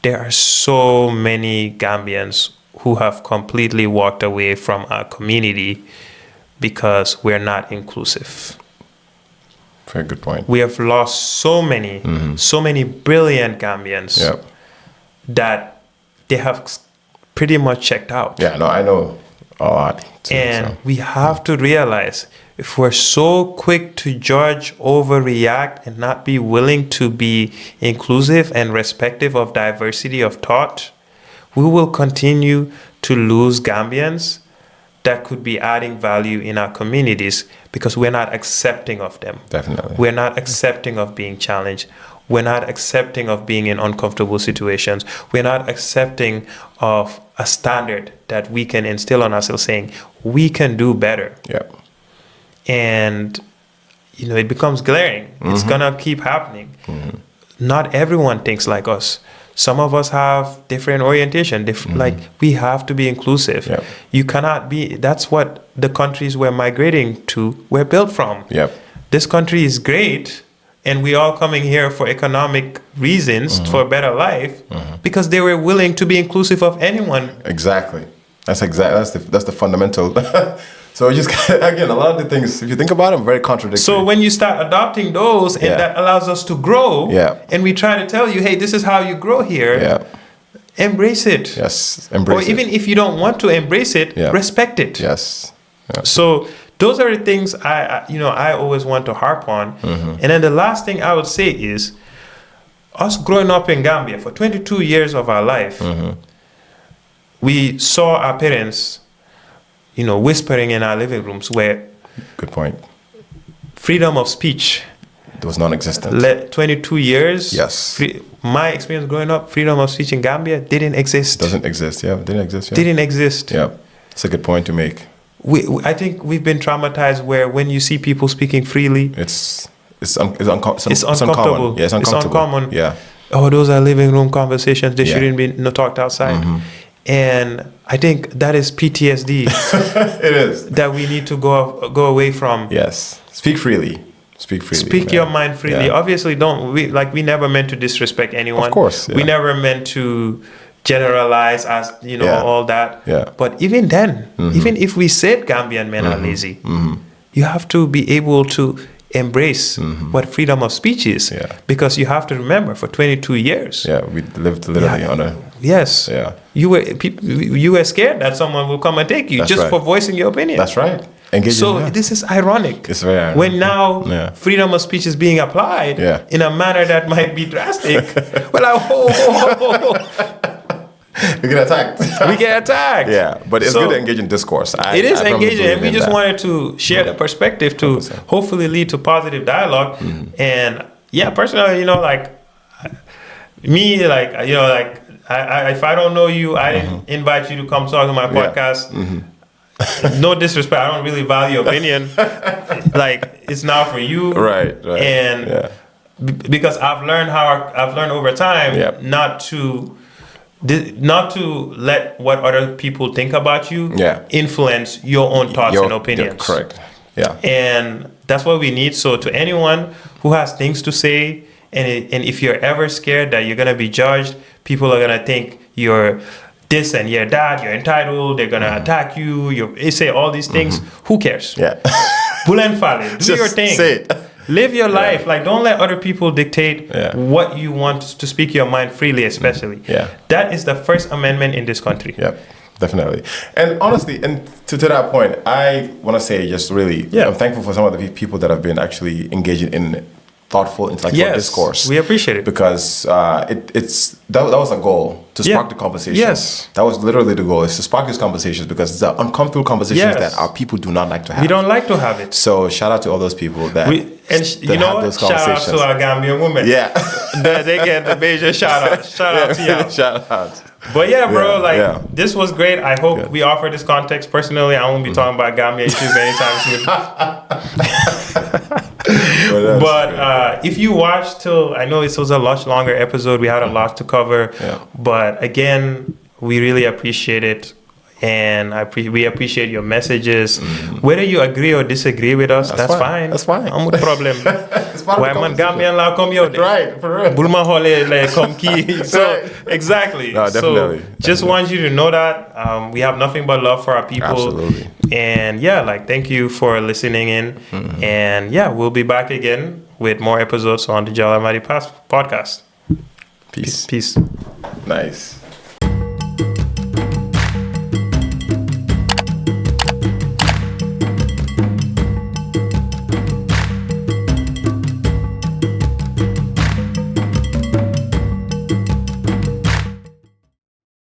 Speaker 2: there are so many Gambians who have completely walked away from our community because we're not inclusive.
Speaker 1: Very good point.
Speaker 2: We have lost so many brilliant Gambians that they have pretty much checked out.
Speaker 1: Yeah, no, I know a lot. Too,
Speaker 2: and we have to realize, if we're so quick to judge, overreact, and not be willing to be inclusive and respectful of diversity of thought, we will continue to lose Gambians that could be adding value in our communities because we're not accepting of them.
Speaker 1: Definitely.
Speaker 2: We're not accepting of being challenged. We're not accepting of being in uncomfortable situations. We're not accepting of a standard that we can instill on ourselves, saying we can do better.
Speaker 1: Yep.
Speaker 2: And, it becomes glaring. It's going to keep happening. Not everyone thinks like us. Some of us have different orientation. Like, we have to be inclusive.
Speaker 1: Yep.
Speaker 2: You cannot be. That's what the countries we're migrating to were built from.
Speaker 1: Yep.
Speaker 2: This country is great, and we all coming here for economic reasons, for a better life, because they were willing to be inclusive of anyone.
Speaker 1: Exactly. That's the fundamental. So just again, a lot of the things, if you think about them, very contradictory.
Speaker 2: So when you start adopting those, and that allows us to grow, and we try to tell you, hey, this is how you grow here. Embrace it.
Speaker 1: Yes, embrace it.
Speaker 2: Or even if you don't want to embrace it, respect it.
Speaker 1: Yes.
Speaker 2: So those are the things I always want to harp on. And then the last thing I would say is, us growing up in Gambia for 22 years of our life, we saw our parents, whispering in our living rooms, where
Speaker 1: good point.
Speaker 2: Freedom of speech,
Speaker 1: it was non-existent.
Speaker 2: 22 years.
Speaker 1: Yes.
Speaker 2: My experience growing up, freedom of speech in Gambia didn't exist.
Speaker 1: Doesn't exist. Yeah, didn't exist. Yeah.
Speaker 2: Didn't exist.
Speaker 1: Yeah, it's a good point to make.
Speaker 2: I think we've been traumatized where when you see people speaking freely,
Speaker 1: it's uncomfortable.
Speaker 2: Yeah,
Speaker 1: it's uncomfortable.
Speaker 2: It's uncommon.
Speaker 1: Yeah.
Speaker 2: Oh, those are living room conversations. They shouldn't be talked outside. And I think that is PTSD.
Speaker 1: It is.
Speaker 2: That we need to go away from.
Speaker 1: Yes. Speak freely.
Speaker 2: Speak your mind freely.
Speaker 1: Yeah.
Speaker 2: Obviously, we never meant to disrespect anyone.
Speaker 1: Of course. Yeah.
Speaker 2: We never meant to generalize as, all that.
Speaker 1: Yeah.
Speaker 2: But even then, even if we said Gambian men are lazy, you have to be able to embrace what freedom of speech is.
Speaker 1: Yeah.
Speaker 2: Because you have to remember, for 22 years.
Speaker 1: Yeah, we lived literally on a...
Speaker 2: Yes.
Speaker 1: Yeah.
Speaker 2: You were scared that someone will come and take you for voicing your opinion.
Speaker 1: That's right.
Speaker 2: This is ironic.
Speaker 1: It's very ironic.
Speaker 2: When now freedom of speech is being applied in a manner that might be drastic.
Speaker 1: We get attacked. Yeah, but it's good to engage in discourse.
Speaker 2: It is engaging, and we just wanted to share the perspective to 100%. Hopefully lead to positive dialogue. And personally, me, if I don't know you, I didn't invite you to come talk to my podcast. No disrespect, I don't really value your opinion. It's not for you,
Speaker 1: right?
Speaker 2: And because I've learned over time not to let what other people think about you influence your own thoughts and opinions.
Speaker 1: Yeah, correct. Yeah.
Speaker 2: And that's what we need. So to anyone who has things to say, and if you're ever scared that you're going to be judged, people are going to think you're this and you're that, you're entitled, they're going to attack you, they say all these things, who cares?
Speaker 1: Yeah.
Speaker 2: Bulan Fale, do your thing.
Speaker 1: Say it.
Speaker 2: Live your life. Don't let other people dictate what you want to speak your mind freely, especially. That is the First Amendment in this country.
Speaker 1: Yeah, definitely. And honestly, and to that point, I want to say just really, I'm thankful for some of the people that have been actually engaging in thoughtful, intellectual discourse.
Speaker 2: We appreciate it.
Speaker 1: Because that was a goal, to spark the conversation.
Speaker 2: Yes.
Speaker 1: That was literally the goal, is to spark these conversations, because it's the uncomfortable conversations that our people do not like to have.
Speaker 2: We don't like to have it.
Speaker 1: So shout out to all those people that
Speaker 2: have those conversations. Shout out to our Gambian women.
Speaker 1: Yeah.
Speaker 2: They get the major shout out. Shout out to y'all.
Speaker 1: Shout out.
Speaker 2: But this was great. I hope we offer this context. Personally, I won't be talking about Gambia issues anytime soon. But if you watched till, I know this was a much longer episode. We had a lot to cover.
Speaker 1: Yeah.
Speaker 2: But again, we really appreciate it. And we appreciate your messages. Whether you agree or disagree with us, that's fine.
Speaker 1: That's fine.
Speaker 2: I'm with problem. Why man Gambian la come here?
Speaker 1: Right, for real.
Speaker 2: Bulma hole like come key. So exactly.
Speaker 1: No, definitely.
Speaker 2: So just want you to know that we have nothing but love for our people.
Speaker 1: Absolutely.
Speaker 2: And yeah, like thank you for listening in. And yeah, we'll be back again with more episodes on the Jala Mari podcast.
Speaker 1: Peace.
Speaker 2: Peace.
Speaker 1: Nice.